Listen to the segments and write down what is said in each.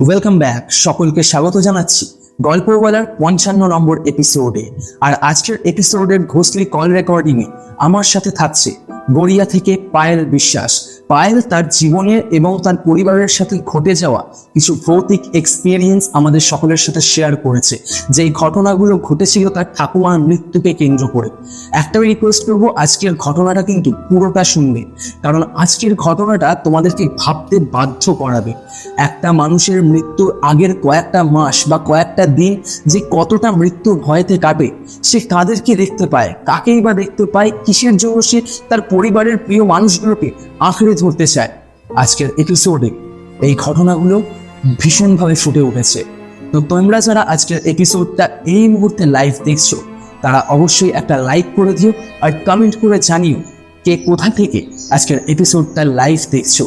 Welcome back, সকলকে স্বাগত জানাচ্ছি গল্প বলার 55 নম্বর এপিসোডে। আর আজকের এপিসোডের ঘোষলি কল রেকর্ডিংয়ে আমার সাথে থাকছে গড়িয়া থেকে পায়েল বিশ্বাস। পায়েল তার জীবনে এবং তার পরিবারের সাথে ঘটে যাওয়া কিছু ভৌতিক এক্সপিরিয়েন্স আমাদের সকলের সাথে শেয়ার করেছে, যেই ঘটনাগুলো ঘটেছিল তার ঠাকুমার মৃত্যুকে কেন্দ্র করে। একটাই রিকোয়েস্ট করবো, আজকের ঘটনাটা কিন্তু পুরোটা শুনবে, কারণ আজকের ঘটনাটা তোমাদেরকে ভাবতে বাধ্য করাবে। একটা মানুষের মৃত্যুর আগের কয়েকটা মাস বা কয়েকটা দিন যে কতটা মৃত্যুর ভয়তে কাটে, সে কাদেরকে দেখতে পায়, কাকেই বা দেখতে পায়, কিসের জন্য সে তার পরিবারের প্রিয় মানুষগুলোকে আঁকড়ে ধরতে চায়। আজকের এপিসোডে এই ঘটনাগুলো ভীষণভাবে ফুটে উঠেছে। তো তোমরা যারা আজকের এপিসোডটা এই মুহূর্তে লাইভ দেখছো, তারা অবশ্যই একটা লাইক করে দিও আর কমেন্ট করে জানিও কে কোথা থেকে আজকের এপিসোডটা লাইভ দেখছো।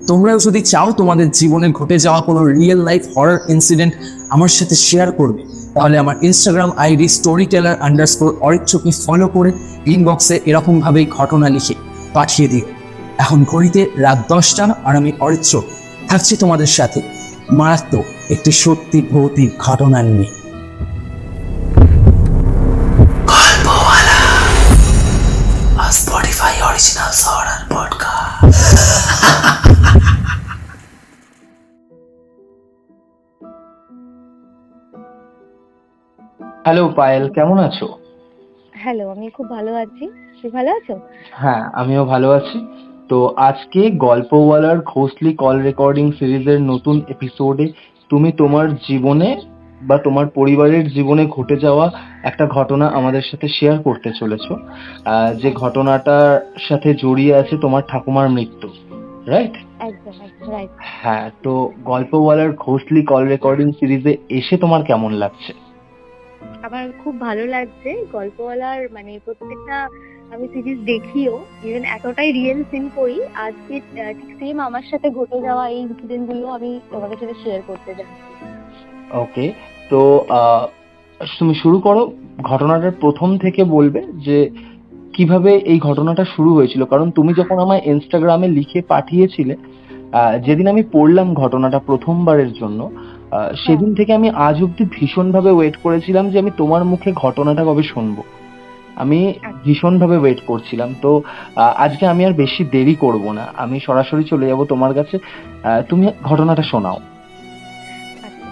তোমরাও যদি চাও তোমাদের জীবনে ঘটে যাওয়া কোনো রিয়েল লাইফ হরর ইনসিডেন্ট আমার সাথে শেয়ার করবে, তাহলে আমার ইনস্টাগ্রাম আইডি storyteller_অরিত্রকে ফলো করে ইনবক্সে এরকমভাবেই ঘটনা লিখে পাঠিয়ে দিও। এখন ঘড়িতে রাত 10টা, আর আমি অরিত্র থাকছি তোমাদের সাথে মারাত্মক একটি সত্যি ভৌতিক ঘটনা নিয়ে। Spotify original horror podcast. Hello Payel, কেমন আছো? হ্যালো, আমি খুব ভালো আছি। তুমি ভালো আছো? হ্যাঁ, আমিও ভালো আছি। তো আজকে গল্প বলার ঘোষলি কল রেকর্ডিং সিরিজের নতুন এপিসোডে তুমি তোমার জীবনে বা তোমার পরিবারের জীবনে ঘটে যাওয়া একটা ঘটনা আমাদের সাথে শেয়ার করতে চলেছো, যে ঘটনাটার সাথে জড়িয়ে আছে তোমার ঠাকুমার মৃত্যু, রাইট? একদম রাইট। হ্যাঁ, তো গল্প বলার ঘোষলি কল রেকর্ডিং সিরিজে এসে তোমার কেমন লাগছে? আমার খুব ভালো লাগছে। গল্পওয়ালার মানে প্রত্যেকটা আমি সিরিজ দেখিও, ইভেন এতটাই রিয়েল সিন করি। আজকে ঠিক সেম আমার সাথে ঘটে যাওয়া এই ইনসিডেন্ট গুলো আমি তোমাদের সাথে শেয়ার করতে যাচ্ছি। ওকে, তো তুমি শুরু করো। ঘটনাটার প্রথম থেকে বলবে যে কিভাবে এই ঘটনাটা শুরু হয়েছিল, কারণ তুমি যখন আমায় ইনস্টাগ্রামে লিখে পাঠিয়েছিলে, যেদিন আমি পড়লাম ঘটনাটা প্রথমবারের জন্য, সেদিন থেকে আমি আজ অব্দি ভীষণভাবে ওয়েট করেছিলাম যে আমি তোমার মুখে ঘটনাটা কবে শুনবো। আমি ভীষণভাবে ওয়েট করছিলাম। তো আজকে আমি আর বেশি দেরি করব না, আমি সরাসরি চলে যাব তোমার কাছে। তুমি ঘটনাটা শোনাও। আচ্ছা,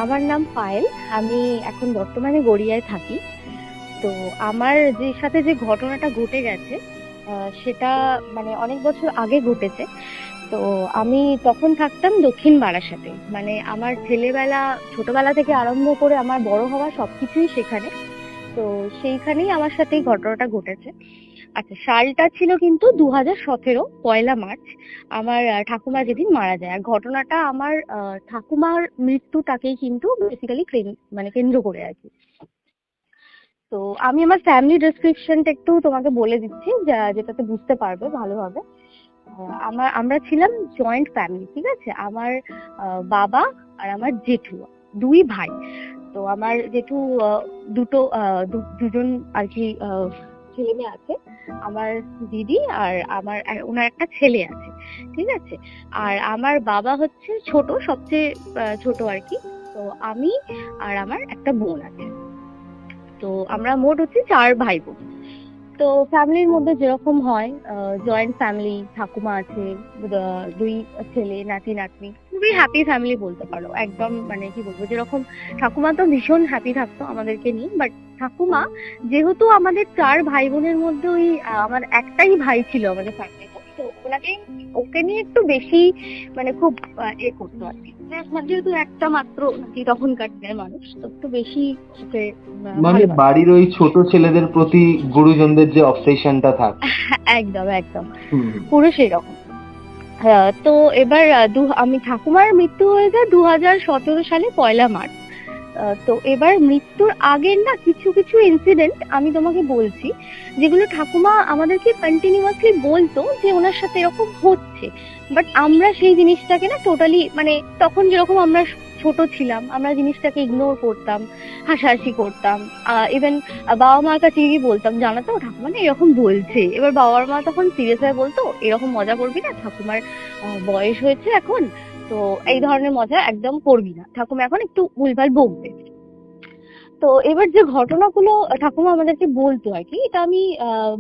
আমার নাম পায়েল। আমি এখন বর্তমানে গড়িয়ায় থাকি। তো আমার যে সাথে যে ঘটনাটা ঘটে গেছে সেটা মানে অনেক বছর আগে ঘটেছে। তো আমি তখন থাকতাম দক্ষিণ বারাসাতে। মানে আমার ছোটবেলা থেকে আরম্ভ করে আমার বড় হওয়া সবকিছুই সেখানে। তো সেইখানেই আমার সাথে এই ঘটনাটা ঘটেছে। আচ্ছা, সালটা ছিল কিন্তু 2017 পয়লা মার্চ। আমার ঠাকুমা যেদিন মারা যায়। আর ঘটনাটা আমার ঠাকুমার মৃত্যুটাকেই কিন্তু বেসিক্যালি মানে কেন্দ্র করে আর কি। তো আমি আমার ফ্যামিলি ডেসক্রিপশনটা একটু তোমাকে বলে দিচ্ছি, যেটাতে বুঝতে পারবে ভালোভাবে। আমরা ছিলাম জয়েন্ট ফ্যামিলি, ঠিক আছে? আমার বাবা আর আমার জেঠু, দুই ভাই। তো আমার জেঠু দুজন আর কি ছেলে মেয়ে আছে। আমার দিদি আর ওনার একটা ছেলে আছে, ঠিক আছে? আর আমার বাবা হচ্ছে সবচেয়ে ছোট আর কি। তো আমি আর আমার একটা বোন আছে। তো আমরা মোট হচ্ছে 4 ভাই বোন। তো ফ্যামিলির মধ্যে যেরকম হয়, জয়েন্ট ফ্যামিলি, ঠাকুমা আছে, দুই ছেলে, নাতি নাতনি, খুবই হ্যাপি ফ্যামিলি বলতে পারো। একদম মানে কি বলবো, যেরকম ঠাকুমা তো ভীষণ হ্যাপি থাকতো আমাদেরকে নিয়ে। বাট ঠাকুমা যেহেতু আমাদের 4 ভাই বোনের মধ্যে ওই আমার একটাই ভাই ছিল আমাদের ফ্যামিলিতে, তো ওকে নিয়ে একটু বেশি মানে খুব করতো আর কি। যেহেতু একটা মাত্র নাকি তখনকার দিনের মানুষ, তো একটু বেশি ওকে মানে বাড়ির ওই ছোট ছেলেদের প্রতি গুরুজনদের যে অবসেশনটা থাকে। একদম একদম পুরো সেরকম। তো এবার আমি ঠাকুমার মৃত্যু হয়ে যায় 2017 সালে পয়লা মার্চ। তো এবার মৃত্যুর আগের না কিছু কিছু ইনসিডেন্ট আমি তোমাকে বলছি, যেগুলো ঠাকুমা আমাদেরকে কন্টিনিউয়াসলি বলতো যে ওনার সাথে এরকম হচ্ছে। বাট আমরা সেই জিনিসটাকে না টোটালি মানে তখন যেরকম আমরা ছোট ছিলাম, আমরা জিনিসটাকে ইগনোর করতাম, হাসাহাসি করতাম। ইভেন বাবা মার কাছে গিয়ে বলতাম, জানো তো ঠাকুমা না এরকম বলছে। এবার বাবার মা তখন সিরিয়াস হয়ে বলতো, এরকম মজা করবি না, ঠাকুমার বয়স হয়েছে এখন, তো এই ধরনের মজা একদম করবি না, ঠাকুমা এখন একটু ভুলভাল বকবে। তো এবার যে ঘটনাগুলো ঠাকুমা আমাদেরকে বলতো আর কি, এটা আমি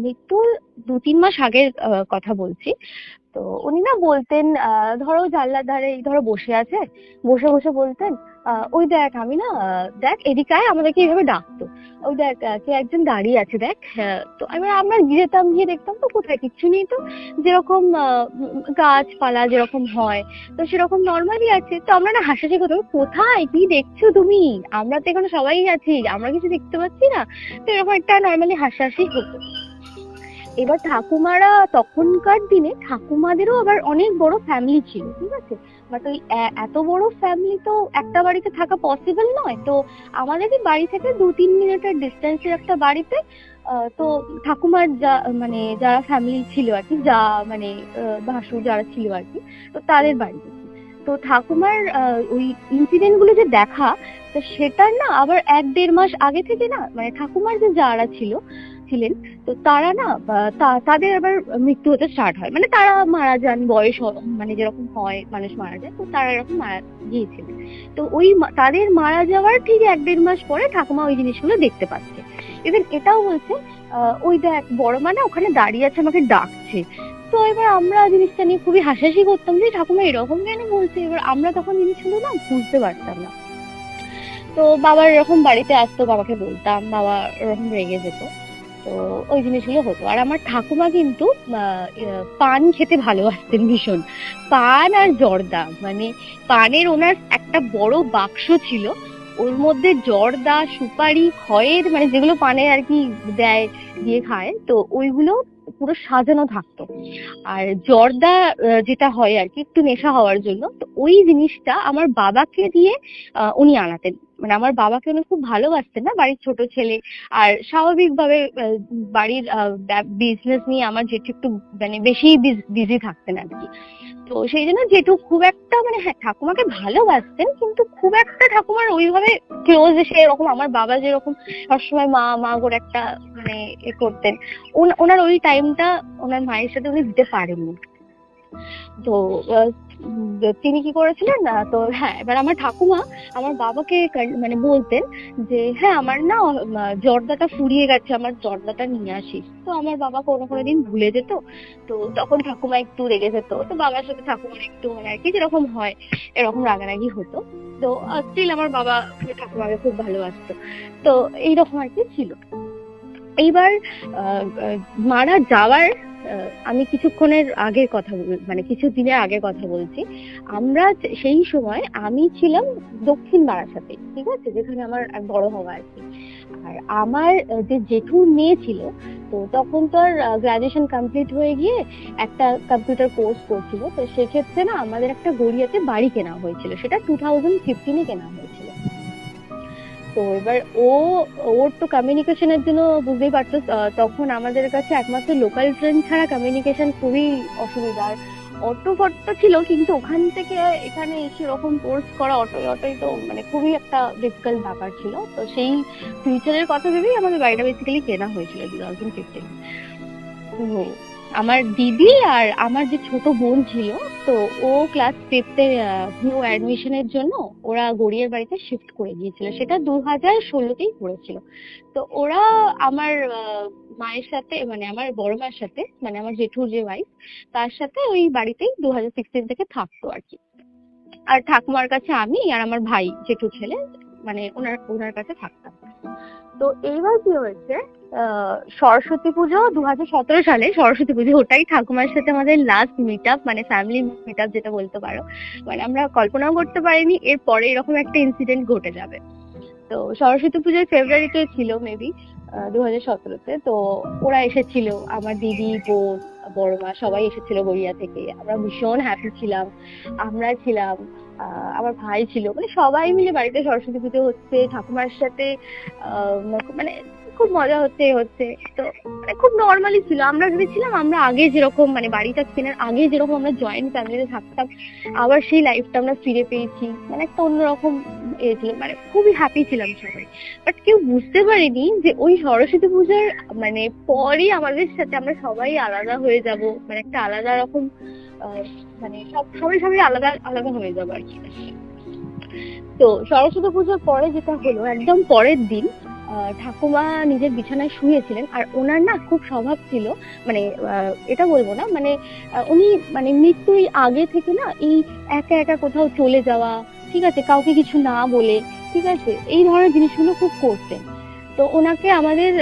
মৃত্যুর 2-3 মাস আগের কথা বলছি। তো উনি না বলতেন, ধরো জানলার ধারে এই ধরো বসে আছে, বসে বসে বলতেন, ওই দেখ আমি না, দেখ এদিকে আয়, আমাদেরকে এইভাবে ডাকতো, ওই দেখ কে একজন দাঁড়িয়ে আছে দেখ। তো এবার আমরা গিয়ে যেতাম, গিয়ে দেখতাম তো কোথায় কিচ্ছু নেই, তো যেরকম গাছপালা যেরকম হয় তো সেরকম নর্মালি আছে। তো আমরা না হাসাহাসি করতাম, কোথায় কি দেখছো তুমি, আমরা তো এখানে সবাই আছি, আমরা কিছু দেখতে পাচ্ছি না। তো এরকম একটা নর্মালি হাসাহাসি হতো। এবার ঠাকুমারা তখনকার দিনে ঠাকুমাদেরও আবার অনেক বড় ফ্যামিলি ছিল, ঠিক আছে, বাট ওই এত বড় ফ্যামিলি তো একটা বাড়িতে থাকা পসিবল নয়। তো আমাদের বাড়ি থেকে 2-3 মিনিটের ডিস্টেন্সের একটা বাড়িতে তো ঠাকুমার যা মানে যারা ফ্যামিলি ছিল আর কি, যা মানে ভাসুর যারা ছিল আর কি, তো তাদের বাড়িতে। তো ঠাকুমার ওই ইনসিডেন্ট গুলো যে দেখা, তো সেটার না আবার 1-1.5 মাস আগে থেকে না মানে ঠাকুমার যে যারা ছিলেন, তো তারা না তাদের আবার মৃত্যু হতে স্টার্ট হয়, মানে তারা মারা যান, বয়স মানে যেরকম হয় মানুষ মারা যায়, তো তারা এরকম মারা গিয়েছিলেন। তো ওই তাদের মারা যাওয়ার ঠিক 1-1.5 মাস পরে ঠাকুমা ওই জিনিসগুলো দেখতে পাচ্ছে। ইভেন এটাও বলছে, ওই দেখ বড় মা না ওখানে দাঁড়িয়ে আছে, আমাকে ডাকছে। তো এবার আমরা জিনিসটা নিয়ে খুবই হাসাহাসি করতাম যে ঠাকুমা এরকম কেন বলছে। এবার আমরা তখন জিনিসগুলো না বুঝতে পারতাম না। তো বাবার এরকম বাড়িতে আসতো, বাবাকে বলতাম, বাবা এরকম রেগে যেত। তো ওই জিনিসগুলো হতো। আর আমার ঠাকুমা কিন্তু পান খেতে ভালোবাসতেন ভীষণ, পান আর জর্দা, মানে পানের ওনার একটা বড় বাক্স ছিল, ওর মধ্যে জর্দা, সুপারি, খয়ের, মানে যেগুলো পানে আর কি দেয়, দিয়ে খায়, তো ওইগুলো পুরো সাজানো থাকতো। আর জর্দা যেটা হয় আর কি একটু নেশা হওয়ার জন্য, তো ওই জিনিসটা আমার বাবাকে দিয়ে উনি আনাতেন। মানে আমার বাবাকে উনি খুব ভালোবাসতেন না, বাড়ির ছোট ছেলে, আর স্বাভাবিকভাবে বাড়ির বিজনেস নিয়ে আমার জেঠু একটু মানে বেশি বিজি থাকতেন আর কি। তো সেই জন্য জেঠু খুব একটা মানে হ্যাঁ ঠাকুমাকে ভালোবাসতেন, কিন্তু খুব একটা ঠাকুমার ওইভাবে ক্লোজ এসে এরকম আমার বাবা যেরকম সবসময় মা মা করে একটা মানে এ করতেন, ওনার ওই টাইমটা ওনার মায়ের সাথে উনি দিতে পারেননি। তো তিনি কি করেছিলেন না, তো হ্যাঁ এবার আমার ঠাকুমা আমার বাবাকে মানে বলতেন যে হ্যাঁ আমার না জর্দাটা ফুরিয়ে গেছে, আমার জর্দাটা নিয়ে আসিস। তো আমার বাবা কোনো কোনো দিন ভুলে যেত, তো তখন ঠাকুমা একটু রেগে যেত, তো বাবার সাথে ঠাকুমার একটু মানে আর কি যেরকম হয় এরকম রাগারাগি হতো। তো স্টিল আমার বাবা ঠাকুমাকে খুব ভালোবাসতো। তো এইরকম আর কি ছিল। এইবার মারা যাওয়ার আমি কিছুক্ষণের আগের কথা মানে কিছু দিনের আগের কথা বলছি। আমরা সেই সময় আমি ছিলাম দক্ষিণ বারাসাতে, ঠিক আছে, যেখানে আমার বড় হওয়া আর কি। আর আমার যে জেঠুর মেয়ে ছিল, তো তখন তোর গ্রাজুয়েশন কমপ্লিট হয়ে গিয়ে একটা কম্পিউটার কোর্স করছিল। তো সেক্ষেত্রে না আমাদের একটা গড়িয়াতে বাড়ি কেনা হয়েছিল, সেটা 2015-এ কেনা হয়েছিল। তো এবার ওর তো কমিউনিকেশনের জন্য বুঝতেই পারছো, তখন আমাদের কাছে একমাত্র লোকাল ট্রেন ছাড়া কমিউনিকেশন খুবই অসুবিধার। অটো ফটো ছিল, কিন্তু ওখান থেকে এখানে এসে এরকম কোর্স করা অটোই তো মানে খুবই একটা ডিফিকাল্ট ব্যাপার ছিল। তো সেই ফিউচারের কথা ভেবেই আমাদের বাড়িটা বেসিক্যালি কেনা হয়েছিল 2015। আমার দিদি আর আমার যে ছোট বোন ছিল, তো ও ক্লাস 5-এ নিউ অ্যাডমিশনের জন্য ওরা গড়িয়ার বাড়িতে শিফট করে গিয়েছিল, সেটা 2016-তেই করেছিল। তো ওরা আমার মায়ের সাথে মানে আমার বড় মার সাথে মানে আমার জেঠুর যে ওয়াইফ, তার সাথে ওই বাড়িতেই 2016 থেকে থাকতো আর কি। আর ঠাকুমার কাছে আমি আর আমার ভাই জেঠু ছেলে মানে ওনার কাছে থাকতাম। তো এইবার কি হয়েছে, সরস্বতী পুজো 2017 সালে সরস্বতী পুজো, ওটাই ঠাকুমার সাথে আমাদের লাস্ট মিট আপ, মানে ফ্যামিলি মিট আপ যেটা বলতে পারো। মানে আমরা কল্পনাও করতে পারিনি এর পরে এরকম একটা ইনসিডেন্ট ঘটে যাবে। তো সরস্বতী পুজোর ফেব্রুয়ারিতে ছিল মেবি 2017-তে। তো ওরা এসেছিল, আমার দিদি, বোন, বড় মা সবাই এসেছিল গড়িয়া থেকে। আমরা ভীষণ হ্যাপি ছিলাম, আমরা ছিলাম, আমার ভাই ছিল, মানে সবাই মিলে বাড়িতে সরস্বতী পুজো হচ্ছে ঠাকুমার সাথে। মানে খুব মজা হচ্ছে হচ্ছে। তো মানে খুব নর্মালি ছিল। আমরা ভেবেছিলাম আমরা আগে যেরকম মানে বাড়িটা কেনার আগে যেরকম আমরা জয়েন্ট ফ্যামিলিতে থাকতাম, আবার সেই লাইফটা আমরা ফিরে পেয়েছি। মানে একটা অন্যরকম ছিল, মানে খুবই হ্যাপি ছিলাম সবাই। বাট কেউ বুঝতে পারিনি যে ওই সরস্বতী পূজার মানে পরই আমাদের সাথে আমরা সবাই আলাদা হয়ে যাব, মানে একটা আলাদা রকম আহ, মানে সবাই সবাই আলাদা আলাদা হয়ে যাবো আর কি। তো সরস্বতী পুজোর পরে যেটা হলো, একদম পরের দিন ঠাকুমা নিজের বিছানায় শুয়েছিলেন। আর ওনার না খুব স্বভাব ছিল, মানে এটা বলবো না, মানে উনি মানে মৃত্যুর আগে থেকে না এই একা একা কোথাও চলে যাওয়া, ঠিক আছে, কাউকে কিছু না বলে, ঠিক আছে, এই ধরনের জিনিসগুলো খুব করতেন। তো ওনাকে আমাদের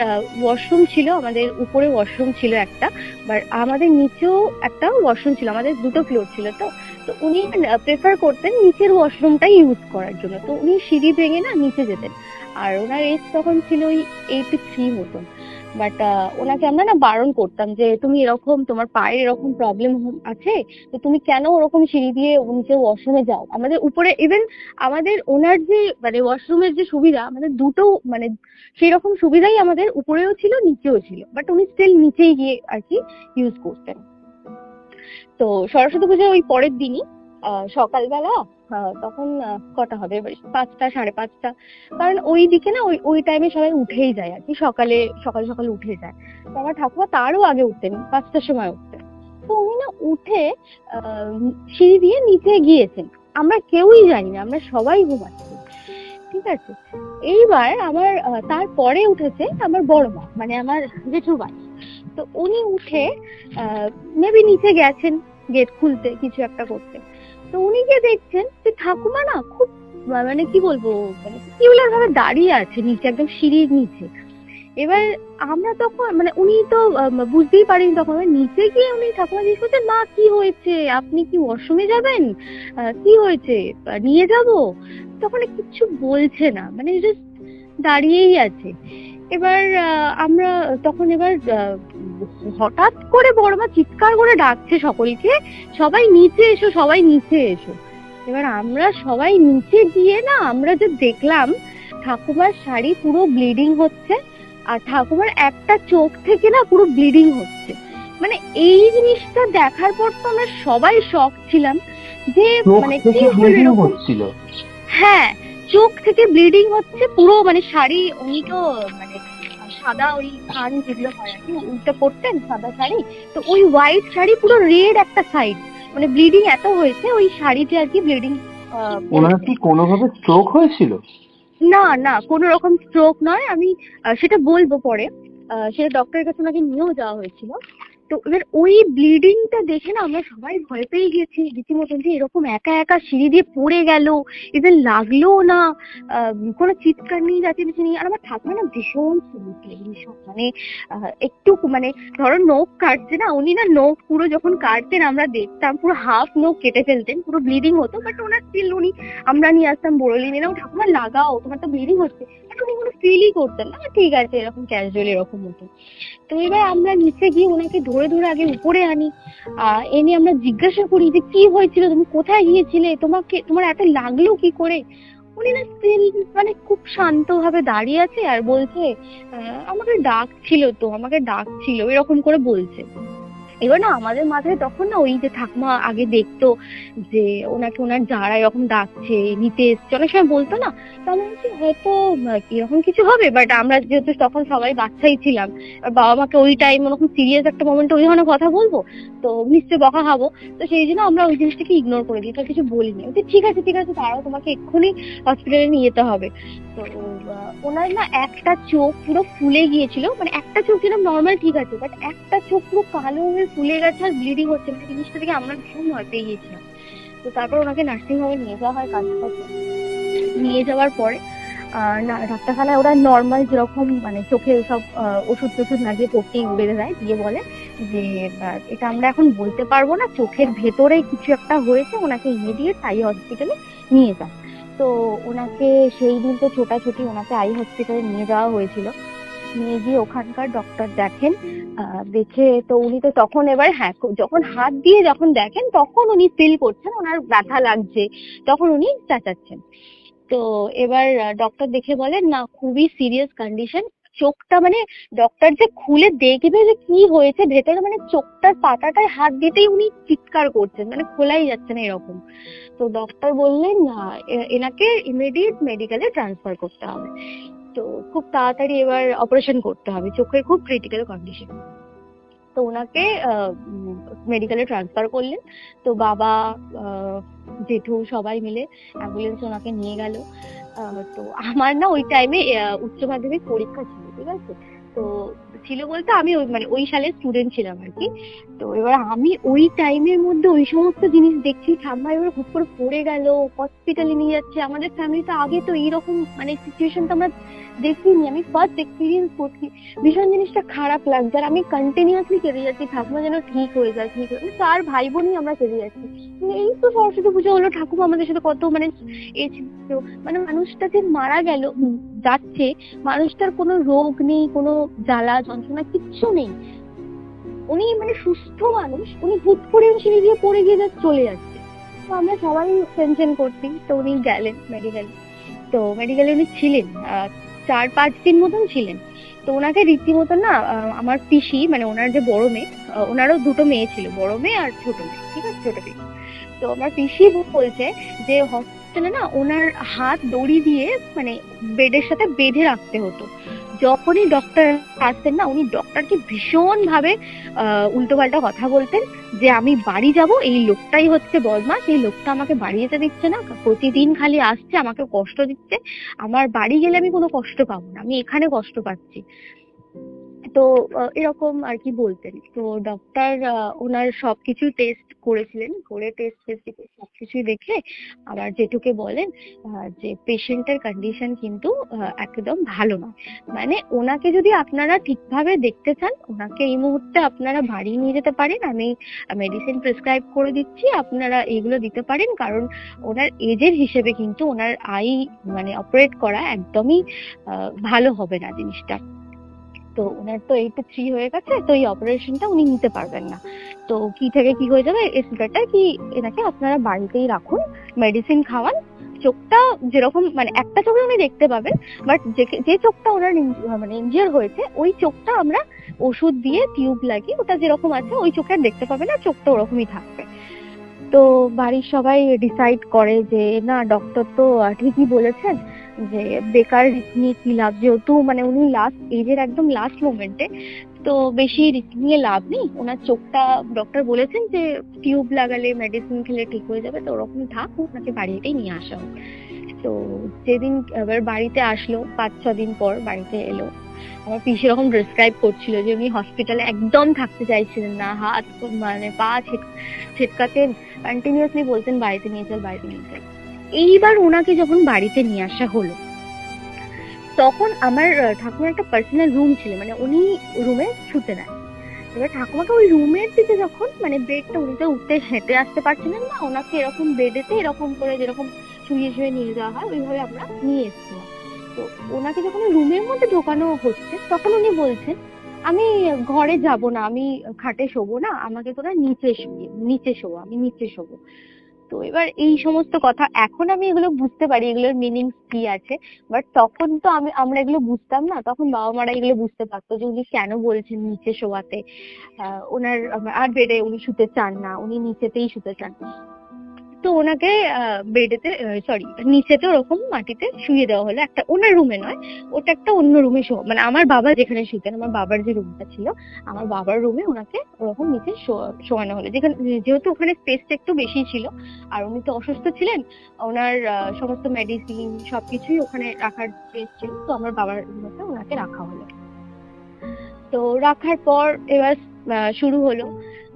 ওয়াশরুম ছিল, আমাদের উপরে ওয়াশরুম ছিল একটা, বা আমাদের নিচেও একটা ওয়াশরুম ছিল, আমাদের দুটো ফ্লোর ছিল। তো তো উনি প্রেফার করতেন নিচের ওয়াশরুমটাই ইউজ করার জন্য। তো উনি সিঁড়ি ভেঙে না নিচে যেতেন। আর ওনার এজ তখন ছিল ওই 83 মতন। বাট ওনাকে আমরা না বারণ করতাম যে তুমি এরকম, তোমার পায়ের এরকম প্রবলেম আছে, তো তুমি কেন ওরকম সিঁড়ি দিয়ে নিচে ওয়াশরুমে যাও। আমাদের উপরে ইভেন আমাদের ওনার যে মানে ওয়াশরুমের যে সুবিধা, আমাদের দুটো মানে সেই রকম সুবিধাই আমাদের উপরেও ছিল নিচেও ছিল, বাট উনি স্টিল নিচেই গিয়ে আর কি ইউজ করতেন। তো সরস্বতী পুজোর ওই পরের দিনই সকালবেলা তখন কটা হবে, 5টা 5:30, কারণ ওই দিকে না ওই ওই টাইমে সবাই উঠেই যায় আর কি, সকালে সকাল সকাল উঠে যায়। তো আমার ঠাকুমা তারও আগে উঠতেন, 5টার সময় উঠতেন। তো উনি না উঠে আহ সিঁড়ি দিয়ে নিচে গিয়েছেন, আমরা কেউই জানি না, আমরা সবাই ঘুমাচ্ছি, ঠিক আছে। এইবার আমার তারপরে উঠেছে আমার বড় মা, মানে আমার জেঠুর ভাই। তো উনি উঠে মেবি নিচে গেছেন গেট খুলতে, কিছু একটা করতে। তো উনি গিয়ে দেখছেন যে ঠাকুমা না খুব মানে কি বলবো, মানে কিউলার ভাবে দাঁড়িয়ে আছে নিচে, একদম সিঁড়ির নিচে। এবার আমরা তখন মানে উনি তো বুঝতেই পারেনি তখন। এবার নিচে গিয়ে উনি ঠাকুমা জিজ্ঞেস করছেন, মা কি হয়েছে, আপনি কি ওয়াশরুমে যাবেন, কি হয়েছে, নিয়ে যাব। তখন কিচ্ছু বলছে না, মানে জাস্ট দাঁড়িয়েই আছে। এবার আমরা তখন এবার হঠাৎ করে বড়মা চিৎকার করে ডাকছে সকলকে, সবাই নিচে এসো, সবাই নিচে এসো। এবার আমরা সবাই নিচে গিয়ে না আমরা যে দেখলাম ঠাকুমার শাড়ি পুরো ব্লিডিং হচ্ছে, আর ঠাকুমার একটা চোখ থেকে না পুরো ব্লিডিং হচ্ছে। মানে এই জিনিসটা দেখার পর তো আমরা সবাই শক ছিলাম যে মানে কি হলো এরকম। হ্যাঁ, চোখ থেকে ব্লিডিং হচ্ছে পুরো, মানে শাড়ি, উনি তো মানে সাদা ওই খান যেগুলো হয় আর কি, উল্টো পরতেন সাদা শাড়ি, তো ওই হোয়াইট শাড়ি পুরো রেড একটা সাইড, মানে ব্লিডিং এত হয়েছে ওই শাড়িতে আর কি ব্লিডিং। ওনার কি কোনোভাবে স্ট্রোক হয়েছিল? না না, কোনো রকম স্ট্রোক নয়, আমি সেটা বলবো পরে। সেটা ডক্টরের কাছে ওনাকে নিয়েও যাওয়া হয়েছিল। তো এবার ওই ব্লিডিংটা দেখে না আমরা সবাই ভয় পেয়ে গেছি রীতিমতন, যে এরকম একা একা সিঁড়ি দিয়ে পড়ে গেল, এদের লাগলোও না, কোনো চিৎকার নেই, যাচ্ছে নেই। আর আমার ঠাকুমা না ভীষণ ভীষণ মানে একটু মানে ধরো নখ কাটছে না, উনি না নখ পুরো যখন কাটতেন আমরা দেখতাম পুরো হাফ নখ কেটে ফেলতেন, পুরো ব্লিডিং হতো, বাট ওনার স্টিল উনি, আমরা নিয়ে আসতাম বড়লি নিয়ে, ঠাকুমা লাগাও, তোমার তো ব্লিডিং হচ্ছে, উনি কোনো ফিলই করতেন না, ঠিক আছে এরকম ক্যাজুয়ালি এরকম হতো। তো এবার আমরা নিচে গিয়ে ওনাকে ধরে ধরে আগে উপরে আনি, এনে আমরা জিজ্ঞাসা করি যে কি হয়েছিল, তুমি কোথায় গিয়েছিলে, তোমার এত লাগলো কি করে। উনি না স্টিল মানে খুব শান্ত ভাবে দাঁড়িয়ে আছে আর বলছে আমাকে ডাকছিল এরকম করে বলছে। এবার না আমাদের মাথায় তখন না ওই যে ঠাকুমা আগে দেখতো যে ওনাকে ওনার যারা এরকম ডাকছে নিতে এসছে, অনেক সময় বলতো না, তো আমরা বলছি হয়তো এরকম কিছু হবে। বাট আমরা যেহেতু তখন সবাই বাচ্চাই ছিলাম, বাবা মাকে ওই টাইম ওরকম সিরিয়াস একটা মোমেন্টে ওই ধরনের কথা বলবো তো নিশ্চয়ই বকা খাবো, তো সেই জন্য আমরা ওই জিনিসটাকে ইগনোর করে দিই, তো কিছু বলিনি। ঠিক আছে ঠিক আছে, তারাও তোমাকে এক্ষুনি হসপিটালে নিয়ে যেতে হবে। তো ওনার না একটা চোখ পুরো ফুলে গিয়েছিল, মানে একটা চোখ যেটা নর্মাল ঠিক আছে, বাট একটা চোখ পুরো কালো হয়ে ফুলে গেছে আর ব্লিডিং হচ্ছে, মানে জিনিসটা থেকে আমরা ভীষণ ভয় পেয়ে গিয়েছিলাম। তো তারপর ওনাকে নার্সিং হোমে নিয়ে যাওয়া হয় কাছাকাছি। নিয়ে যাওয়ার পরে ডাক্তারখানায় ওরা নর্মাল যেরকম মানে চোখে সব ওষুধ টষুধ লাগিয়ে পট্টি বেঁধে দেয়, দিয়ে বলে যে এটা আমরা এখন বলতে পারবো না, চোখের ভেতরে কিছু একটা হয়েছে, ওনাকে ইমিডিয়েট আই হসপিটালে নিয়ে যান। তো ওনাকে সেই দিন তো ছোটাছুটি ওনাকে আই হসপিটালে নিয়ে যাওয়া হয়েছিল। নিয়ে গিয়ে ওখানকার ডক্টর দেখেন, দেখে তো উনি তো তখন এবার হ্যাঁ যখন হাত দিয়ে যখন দেখেন তখন উনি ফিল করছেন ওনার ব্যথা লাগছে, তখন উনি চেঁচাচ্ছেন। তো এবার ডক্টর দেখে বলেন না খুবই সিরিয়াস কন্ডিশন, চোখটা মানে ডক্টর যে খুলে দেখবে যে কি হয়েছে ভেতরে, মানে চোখটার পাতাটায় হাত দিতেই উনি চিৎকার করছেন, মানে খোলাই যাচ্ছে না এরকম। তো ডক্টর বললেন এনাকে ইমিডিয়েট মেডিকেলে ট্রান্সফার করতে হবে, তো খুব তাড়াতাড়ি এবার অপারেশন করতে হবে, চোখের খুব ক্রিটিক্যাল কন্ডিশন। তো ওনাকে মেডিকেলে ট্রান্সফার করলেন। তো বাবা, জেঠু সবাই মিলে অ্যাম্বুলেন্স ওনাকে নিয়ে গেল। তো আমার না ওই টাইমে উচ্চ মাধ্যমিক পরীক্ষা ছিল, ঠিক আছে? তো ছিল বলতে আমি ওই সালের স্টুডেন্ট ছিলাম আর কি। তো এবার আমি ওই টাইমের মধ্যে ওই সমস্ত জিনিস দেখছি, ঠাম্মা এবার হুট করে পড়ে গেল, হসপিটালে নিয়ে যাচ্ছে। আমাদের ফ্যামিলিতে আগে তো এইরকম মানে সিচুয়েশন তো আমরা দেখিনি, আমি ফার্স্ট এক্সপিরিয়েন্স করছি। ভীষণ জিনিসটা খারাপ লাগছে, আর আমি কন্টিনিউয়াসলি কেঁদে যাচ্ছি, ঠাকুমা যেন ঠিক হয়ে যায়, ঠিক হয়ে, চার ভাই বোনই আমরা কেঁদে যাচ্ছি। এই তো সরস্বতী পুজো হলো, ঠাকুমা আমাদের সাথে কত মানে এ ছিল, মানে মানুষটা যে মারা গেল, যাচ্ছে, মানুষটার কোনো রোগ নেই, কোনো জ্বালা যন্ত্রণা কিচ্ছু নেই, উনি মানে সুস্থ মানুষ, উনি হুট করে সিঁড়ি দিয়ে পড়ে গিয়ে just চলে যাচ্ছে। তো আমরা সবাই টেনশন করছি। তো উনি গেলেন মেডিকেলে। তো মেডিকেলে উনি ছিলেন 4-5 দিন মতন ছিলেন। তো ওনাকে রীতিমতো না আমার পিসি, মানে ওনার যে বড় মেয়ে, ওনারও দুটো মেয়ে ছিল, বড় মেয়ে আর ছোট মেয়ে, ঠিক আছে, ছোট পিসি। তো আমার পিসি বলছে যে হসপিটালে না ওনার হাত দড়ি দিয়ে মানে বেডের সাথে বেঁধে রাখতে হতো। যখনই ডক্টর আসতেন না, উনি ডক্টরকে ভীষণ ভাবে উল্টোপাল্টা কথা বলতেন, যে আমি বাড়ি যাব, এই লোকটাই হচ্ছে বদমাশ, এই লোকটা আমাকে বাড়ি যেতে দিচ্ছে না, প্রতিদিন খালি আসছে, আমাকে কষ্ট দিচ্ছে, আমার বাড়ি গেলে আমি কোনো কষ্ট পাবো না, আমি এখানে কষ্ট পাচ্ছি। তো এরকম আর কি বলতেন। তো ডক্টর ওনার সবকিছু টেস্ট করেছিলেন, করে টেস্ট সবকিছুই দেখে আবার জেঠুকে বলেন যে পেশেন্টের কন্ডিশন কিন্তু একদম ভালো নয়, মানে ওনাকে যদি আপনারা ঠিকভাবে দেখতে চান, ওনাকে এই মুহূর্তে আপনারা বাড়ি নিয়ে যেতে পারেন, আমি মেডিসিন প্রেসক্রাইব করে দিচ্ছি, আপনারা এইগুলো দিতে পারেন, কারণ ওনার এজের হিসেবে কিন্তু ওনার আই মানে অপারেট করা একদমই ভালো হবে না জিনিসটা। তো ওনার তো 83 হয়ে গেছে, তো এই অপারেশনটা উনি নিতে পারবেন না। তো কি থেকে কি হয়ে যাবে, ইটস বেটার কি এনাকে আপনারা বাড়িতেই রাখুন, মেডিসিন খাওয়ান, চোখটা যেরকম মানে একটা চোখে উনি দেখতে পাবেন, বাট যে চোখটা ওনার মানে ইনজিওর হয়েছে, ওই চোখটা আমরা ওষুধ দিয়ে টিউব লাগিয়ে ওটা যেরকম আছে ওই চোখে আর দেখতে পাবে না, চোখটা ওরকমই থাকবে। তো বাড়ির সবাই ডিসাইড করে যে না, ডক্টর তো ঠিকই বলেছেন, যে বেকার রিস্ক নিয়ে কি লাভ, যেহেতু মানে উনি লাস্ট এজের একদম লাস্ট মোমেন্টে, তো বেশি রিস্ক নিয়ে লাভ নেই। ওনার চোখটা ডক্টর বলেছেন যে টিউব লাগালে মেডিসিন খেলে ঠিক হয়ে যাবে, তো ওরকম থাক, ওনাকে বাড়িতেই নিয়ে আসা হোক। তো যেদিন এবার বাড়িতে আসলো, 5-6 দিন পর বাড়িতে এলো, আমার পিসি এরকম ডেসক্রাইব করছিল যে উনি হসপিটালে একদম থাকতে চাইছিলেন না, হাত মানে পা ছেটকাতেন, কন্টিনিউয়াসলি বলতেন বাড়িতে নিয়ে চল, বাড়িতে নিয়ে চল। এইবার ওনাকে যখন বাড়িতে নিয়ে আসা হলো, তখন আমার ঠাকুমার একটা পার্সোনাল রুম ছিল, মানে উনি রুমে শুতে নেয়। এবার ঠাকুমাকে ওই রুমের দিকে যখন মানে বেডটা, উনি তো উঠতে হেঁটে আসতে পারছিলেন না, ওনাকে এরকম বেডেতে এরকম করে যেরকম শুয়ে শুয়ে নিয়ে যাওয়া হয় ওইভাবে আমরা নিয়ে এসেছিলাম। তো ওনাকে যখন রুমের মধ্যে ঢোকানো হচ্ছে, তখন উনি বলছেন আমি ঘরে যাব না, আমি খাটে শোবো না, আমাকে তোরা নিচে শোবো, আমি নিচে শোবো। তো এবার এই সমস্ত কথা এখন আমি এগুলো বুঝতে পারি, এগুলোর মিনিংস কি আছে, বাট তখন তো আমরা এগুলো বুঝতাম না, তখন বাবা মারা এগুলো বুঝতে পারতো যে উনি কেন বলছেন নিচে শোয়াতে, ওনার আর বেডে উনি শুতে চান না, উনি নিচেতেই শুতে চান। তো ওনাকে বেডেতে সরি নিচেতে ওরকম মাটিতে শুয়ে দেওয়া হলো, একটা ওনার রুমে নয়, ওটা একটা অন্য রুমে মানে আমার বাবা যেখানে শুতেন, আমার বাবার যে রুমটা ছিল, আমার বাবার রুমে ওনাকে ওরকম নিচে শোয়ানো হলো, যেখানে যেহেতু ওখানে স্পেসটা একটু বেশি ছিল, আর উনি তো অসুস্থ ছিলেন, ওনার সমস্ত মেডিসিন সবকিছুই ওখানে রাখার স্পেস ছিল, তো আমার বাবার রুমে ওনাকে রাখা হলো। তো রাখার পর এবার শুরু হলো,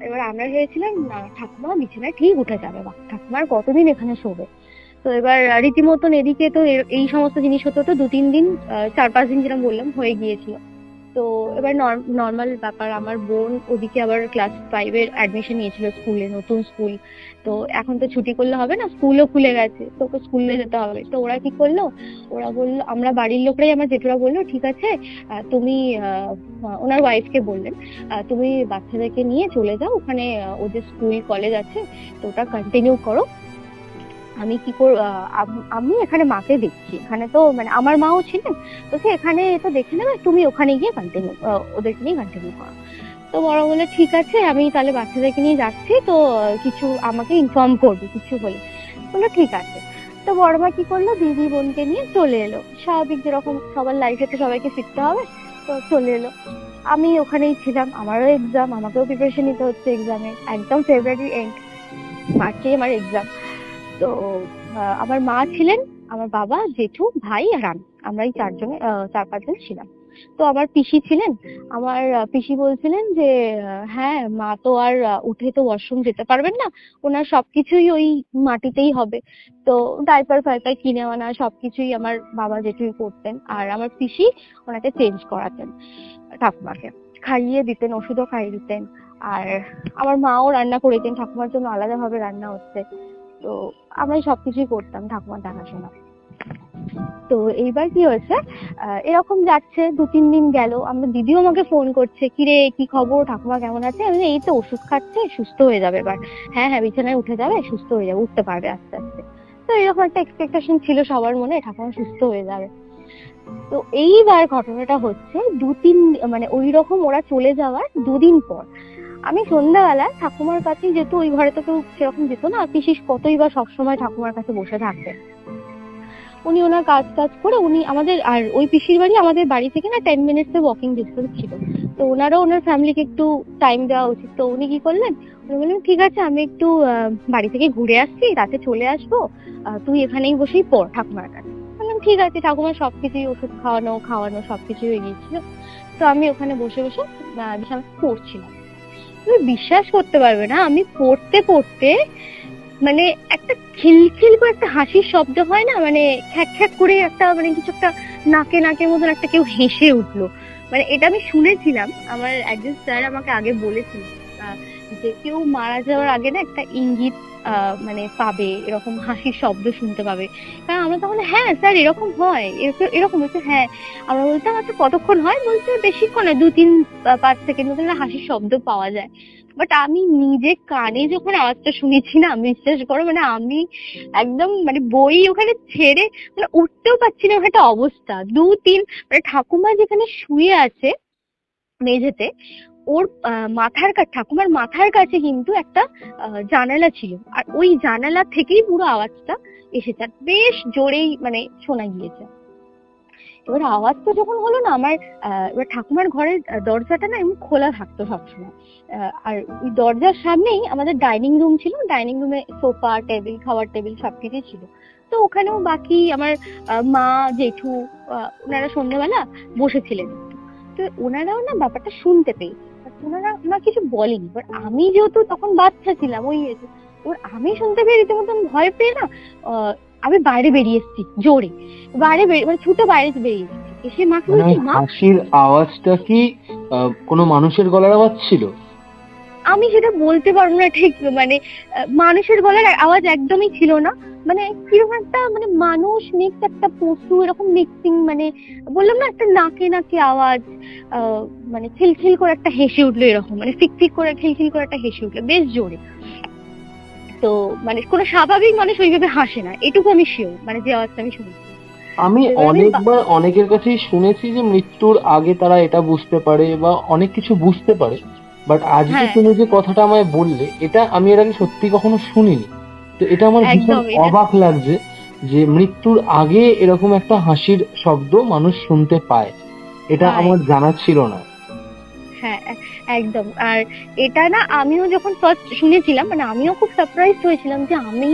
এবার আমরা ভেবেছিলাম না ঠাকুমা বিছানায় ঠিক উঠে যাবে, বা ঠাকুমার কতদিন এখানে শোবে। তো এবার রীতিমতন এদিকে তো এই সমস্ত জিনিস হতো, তো 2-3 দিন 4-5 দিন যেরকম বললাম হয়ে গিয়েছিল। তো এবার নর্মাল ব্যাপার, আমার বোন ওদিকে আবার ক্লাস 5-এর অ্যাডমিশন নিয়েছিল স্কুলে, নতুন স্কুল, তো এখন তো ছুটি করলে হবে না, স্কুলও খুলে গেছে, তো ওকে স্কুলে যেতে হবে। তো ওরা কি করলো, ওরা বললো, আমরা বাড়ির লোকরাই, আমার জেঠুরা বললো ঠিক আছে তুমি ওনার ওয়াইফকে বললেন তুমি বাচ্চাদেরকে নিয়ে চলে যাও, ওখানে ওদের স্কুল কলেজ আছে, তো ওটা কন্টিনিউ করো, আমি কি আমি এখানে মাকে দেখছি, এখানে তো মানে আমার মাও ছিলেন, তো সে এখানে তো দেখে নেবে, তুমি ওখানে গিয়ে কন্টিনিউ, ওদেরকে নিয়ে কন্টিনিউ করো। তো বড় বলে ঠিক আছে, আমি তাহলে বাচ্চাদেরকে নিয়ে যাচ্ছি, তো কিছু আমাকে ইনফর্ম করবে কিছু হলে। বললো ঠিক আছে। তো বড় মা কি করলো, দিদি বোনকে নিয়ে চলে এলো, স্বাভাবিক যেরকম সবার লাইফে তো সবাইকে শিখতে হবে, তো চলে এলো। আমি ওখানেই ছিলাম, আমারও এক্সাম, আমাকেও প্রিপারেশন নিতে হচ্ছে এক্সামে, একদম ফেব্রুয়ারি এন্ড, মার্চে আমার এক্সাম। তো আমার মা ছিলেন, আমার বাবা, জেঠু, ভাই আর আমি, আমরা এই চার পাঁচজন ছিলাম। তো আমার পিসি ছিলেন, আমার পিসি বলছিলেন যে হ্যাঁ মা তো আর উঠে তো ওয়াশরুম যেতে পারবেন না, ওনার সবকিছুই ওই মাটিতেই হবে। তো ডাইপার ফাইপার কিনে আনা সবকিছুই আমার বাবা জেঠুই করতেন, আর আমার পিসি ওনাকে চেঞ্জ করাতেন, ঠাকুমাকে খাইয়ে দিতেন, ওষুধও খাইয়ে দিতেন। আর আমার মাও রান্না করে দিতেন, ঠাকুমার জন্য আলাদাভাবে রান্না হচ্ছে। তো আমরাই সবকিছুই করতাম ঠাকুমার দেখাশোনা। তো এইবার কি হয়েছে, এরকম যাচ্ছে 2-3 দিন গেল, আমার দিদিও আমাকে ফোন করছে, কিরে কি খবর, ঠাকুমা কেমন আছে? আমি বলি, এই তো ওষুধ খাচ্ছে, সুস্থ হয়ে যাবে এবার। হ্যাঁ হ্যাঁ, বিছানায় উঠে যাবে, সুস্থ হয়ে যাবে, উঠতে পারবে আস্তে আস্তে। তো এরকম একটা এক্সপেকটেশন ছিল সবার মনে, ঠাকুমা সুস্থ হয়ে যাবে। তো এইবার ঘটনাটা হচ্ছে 2-3, মানে ওই রকম ওরা চলে যাওয়ার 2 দিন পর আমি সন্ধ্যাবেলা ঠাকুমার কাছে, যেহেতু ওই ঘরে তো কেউ সেরকম যেত না, পিসি কতই বা সবসময় ঠাকুমার কাছে বসে থাকতেন, উনি ওনার কাজ টাজ করে উনি আমাদের, আর ওই পিসির বাড়ি আমাদের বাড়ি থেকে না 10 মিনিটসের ওয়াকিং ডিস্টেন্স ছিল। তো ওনারও ওনার ফ্যামিলিকে একটু টাইম দেওয়া উচিত। তো উনি কি করলেন, উনি বললেন ঠিক আছে আমি একটু বাড়ি থেকে ঘুরে আসছি, রাতে চলে আসবো, তুই এখানেই বসেই পড় ঠাকুমার কাছে। বললাম ঠিক আছে। ঠাকুমার সবকিছুই ওষুধ খাওয়ানো সবকিছুই হয়ে গিয়েছিল। তো আমি ওখানে বসে বসে বিছানায় পড়ছিলাম। তুমি বিশ্বাস করতে পারবে না, আমি পড়তে পড়তে মানে একটা খিলখিল করে একটা হাসির শব্দ হয় না, মানে খ্যাক খ্যাক করে একটা, মানে কিছু একটা নাকের মতন একটা কেউ হেসে উঠলো। মানে এটা আমি শুনেছিলাম, আমার একজন স্যার আমাকে আগে বলেছিলেন যে কেউ মারা যাওয়ার আগে না একটা ইঙ্গিত মানে পাবে, এরকম হাসির শব্দ শুনতে পাবে। কারণ আমরা তখন, হ্যাঁ স্যার এরকম হয়, এরকম হচ্ছে, হ্যাঁ। আমরা বলতাম আচ্ছা কতক্ষণ হয়, বলতে বেশিক্ষণ না, 2-3-5 সেকেন্ড মতন হাসির শব্দ পাওয়া যায়। বাট আমি নিজে কানে যখন আওয়াজটা শুনেছি না, বিশ্বাস করো, মানে আমি একদম মানে বই ওখানে ছেড়ে মানে উঠতেও পারছি না, একটা অবস্থা। 2-3, মানে ঠাকুমা যেখানে শুয়ে আছে মেঝেতে, ওর ঠাকুমার মাথার কাছে কিন্তু একটা জানালা ছিল, আর ওই জানালা থেকেই পুরো আওয়াজটা এসেছে, আর বেশ জোরেই মানে শোনা গিয়েছে। এবার আওয়াজটা যখন হলো না, আমার এবার ঠাকুমার ঘরের দরজাটা না এমন খোলা থাকতো সবসময়, আর ওই দরজার সামনেই আমাদের ডাইনিং রুম ছিল, ডাইনিং রুমে সোফা টেবিল, খাওয়ার টেবিল সবকিছুই ছিল। তো ওখানেও বাকি আমার মা, জেঠু, ওনারা সন্ধ্যাবেলা বসেছিলেন। তো ওনারাও না ব্যাপারটা শুনতে পেয়েছে, ওনারা কিছু বলেনি। এবার আমি যেহেতু তখন বাচ্চা ছিলাম, ওর আমি শুনতে পেয়ে রীতিমতো ভয় পেয়ে না, আমি বাইরে বেরিয়ে এসেছি জোরে, মানে ছুটে বাইরে বেরিয়ে এসেছি, এসে মাকে বলছি, মা। হাসির আওয়াজটা কি কোনো মানুষের গলার আওয়াজ ছিল? আমি সেটা বলতে পারবো না ঠিক, মানে মানুষের গলার আওয়াজ একদমই ছিল না, মানে কিরকম একটা, মানে মানুষ মিক্স একটা পশু, এরকম মিক্সিং, মানে বললাম না একটা নাকে আওয়াজ, মানে খিলখিল করে একটা হেসে উঠলো, এরকম মানে ফিক করে খিলখিল করে একটা হেসে উঠলো বেশ জোরে। তো মানে কোনো স্বাভাবিক মানুষ ওইভাবে হাসে না, এটুকু আমি শিওর, মানে যে আওয়াজটা আমি শুনেছি। আমি অনেকবার অনেকের কাছেই শুনেছি যে মৃত্যুর আগে তারা এটা বুঝতে পারে বা অনেক কিছু বুঝতে পারে, বাট আজকে তুমি যে কথাটা আমায় বললে, এটা আমি এর আগে সত্যি কখনো শুনিনি। তো এটা আমার ভীষণ অবাক লাগছে যে মৃত্যুর আগে এরকম একটা হাসির শব্দ মানুষ শুনতে পায়, এটা আমার জানা ছিল না। হ্যাঁ একদম। আর এটা না আমিও যখন ফার্স্ট শুনেছিলাম, মানে আমিও খুব সারপ্রাইজ হয়েছিলাম যে আমি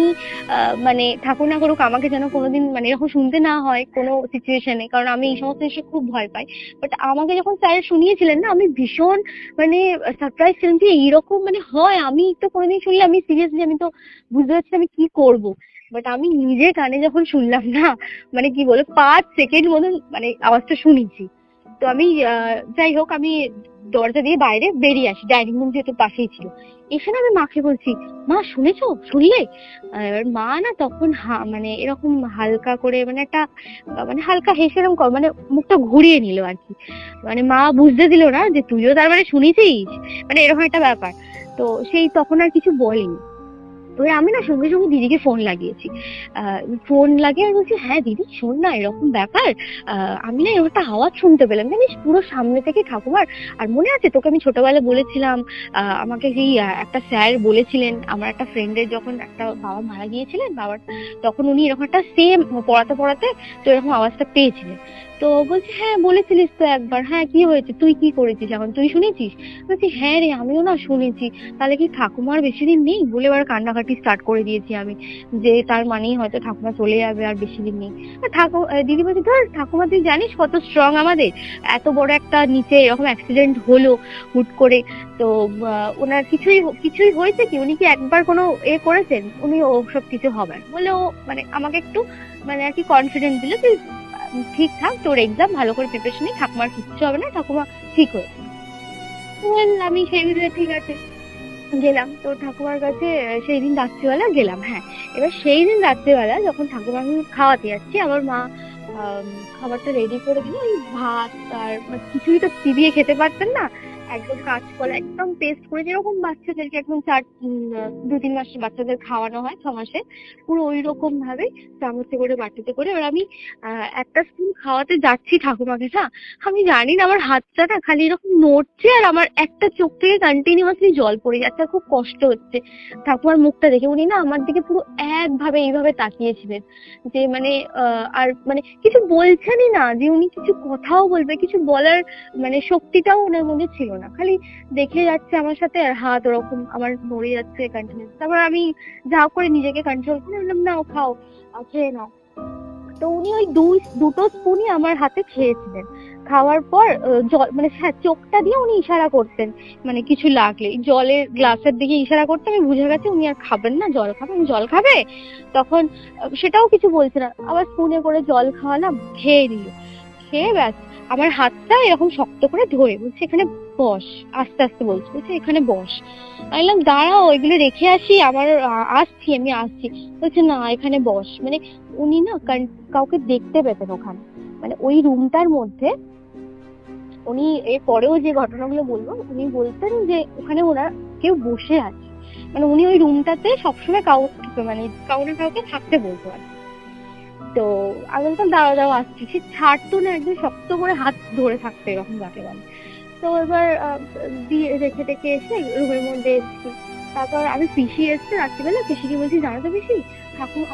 মানে ঠাকুর না করুক আমাকে যেন কোনোদিন মানে এরকম শুনতে না হয় কোনো সিচুয়েশনে, কারণ আমি এই সমস্ত জিনিসে খুব ভয় পাই। বাট আমাকে যখন স্যার শুনিয়েছিলেন না, আমি ভীষণ মানে সারপ্রাইজ ছিলাম যে এইরকম মানে হয়, আমি তো কোনোদিন শুনলে আমি সিরিয়াসলি আমি তো বুঝতে পারছি আমি কি করব। বাট আমি নিজে কানে যখন শুনলাম না, মানে কি বলে 5 সেকেন্ড মতন মানে আওয়াজটা শুনেছি। তো আমি যাই হোক, আমি দরজা দিয়ে বাইরে বেরিয়ে আসি, ডাইনিং রুম যেহেতু পাশেই ছিল। এসে না আমি মাকে বলছি, মা শুনলে? এবার মা না তখন মানে এরকম হালকা করে, মানে একটা মানে হালকা হেসে এরকম মানে মুখটা ঘুরিয়ে নিল আর কি, মানে মা বুঝতে দিল না যে তুইও তার মানে শুনেছিস, মানে এরকম একটা ব্যাপার। তো সেই তখন আর কিছু বলেনি। এবার আমি না সঙ্গে সঙ্গে দিদিকে ফোন লাগিয়েছি। ফোন লাগিয়ে আমি বলছি, হ্যাঁ দিদি শোন না, এরকম ব্যাপার, আমি না এরকম একটা আওয়াজ শুনতে পেলাম জানিস, পুরো সামনে থেকে ঠাকুমার। আর মনে আছে তোকে আমি ছোটবেলায় বলেছিলাম, আমাকে সেই একটা স্যার বলেছিলেন আমার একটা ফ্রেন্ডের যখন একটা বাবা মারা গিয়েছিলেন বাবার, তখন উনি এরকম একটা সেম পড়াতে পড়াতে তো এরকম আওয়াজটা পেয়েছিলেন। তো বলছি, হ্যাঁ বলেছিলিস তো একবার, হ্যাঁ কি হয়েছে, তুই কি করেছিস এখন, তুই শুনেছিস? বলছি, হ্যাঁ রে আমিও না শুনেছি। তাহলে কি ঠাকুমার বেশি দিন নেই? বলে এবার কান্নাকাটি স্টার্ট করে দিয়েছি আমি, যে তার মানেই হয়তো ঠাকুমা চলে যাবে, আর বেশি দিন নেই। দিদি বলছে, ধর ঠাকুমা তুই জানিস কত স্ট্রং আমাদের, এত বড় একটা নিচে এরকম অ্যাক্সিডেন্ট হলো হুট করে, তো ওনার কিছুই হয়েছে কি, উনি কি একবার কোনো করেছেন, উনি ওসব কিছু হবে না। বলে ও মানে আমাকে একটু মানে আর কি কনফিডেন্স দিল যে ঠিকঠাক তোর এক্সাম, ভালো করে প্রিপারেশন নিয়ে, ঠাকুমার কিচ্ছু হবে না, ঠাকুমা ঠিক হয়েছে। আমি সেই বিষয়ে ঠিক আছে গেলাম তো ঠাকুমার কাছে। সেই দিন রাত্রিবেলা গেলাম, হ্যাঁ। এবার সেই দিন রাত্রিবেলা যখন ঠাকুমাকে খাওয়াতে যাচ্ছি, আমার মা খাবারটা রেডি করে দিল, ওই ভাত আর মানে কিছুই তো চিবিয়ে খেতে পারতেন না, একদম কাঁচকলা একদম পেস্ট করে, যেরকম বাচ্চাদেরকে একদম 2-3 মাসের বাচ্চাদের খাওয়ানো হয় 6 মাসে, পুরো ওই রকম ভাবে চামচে করে বাটিতে করে। এবার আমি একটা স্পুন খাওয়াতে যাচ্ছি ঠাকুমাকে, না আমি জানি না আমার হাতটা না খালি এরকম নড়ছে, আর আমার একটা চোখ থেকে কন্টিনিউয়াসলি জল পড়ে যাচ্ছে, আর খুব কষ্ট হচ্ছে ঠাকুমার মুখটা দেখে। উনি না আমার দিকে পুরো একভাবে এইভাবে তাকিয়েছিলেন, যে মানে আর মানে কিছু বলছেনই না, যে উনি কিছু কথাও বলবে, কিছু বলার মানে শক্তিটাও ওনার মধ্যে ছিল না, খালি দেখে যাচ্ছে আমার সাথে, আর হাত ওরকম আমার নড়ে যাচ্ছে কন্টিনিউস। তারপর আমি যা করে নিজেকে কন্ট্রোল করে বললাম, নাও খাও, খেয়ে নাও। তো উনি ওই দুটো স্পুনই আমার হাতে খেয়েছিলেন। খাওয়ার পর জল মানে হ্যাঁ চোখটা দিয়ে উনি ইশারা করতেন, মানে কিছু লাগলে জলের গ্লাসের দিকে ইশারা করতে, আমি বুঝে গেছি উনি আর খাবেন না, জল খাবেন, জল খাবে। তখন সেটাও কিছু বলছে না, আবার স্পুনে করে জল খাওয়ালাম, খেয়ে নিল। খেয়ে ব্যাস আমার হাতটা এরকম শক্ত করে ধরে বলছে, এখানে বস, আস্তে আস্তে বলছে এখানে বস। আমি বললাম, দাঁড়াও এগুলো রেখে আসি, আমার আমি আসছি। বলছে না এখানে বস। মানে উনি না কাউকে দেখতে পেতেন ওখানে, মানে ওই রুমটার মধ্যে। উনি এর পরেও যে ঘটনাগুলো বলবো, উনি বলতেন যে ওখানে ওনার কেউ বসে আছে, মানে উনি ওই রুমটাতে সবসময় মানে কাউকে থাকতে বলতো আর কি। তো আমি বলতাম, দাঁড়াও দাঁড়াও আসছি, সে ছাড়তো না, একদম শক্ত করে হাত ধরে থাকতো এরকম যাকে বলে। তো এবার দিয়ে রেখে টেখে এসে রুমের মধ্যে এসেছি। তারপর আমি পিসি এসছে রাত্রিবেলা, পিসিকে বলছি, জানো তো পিসি,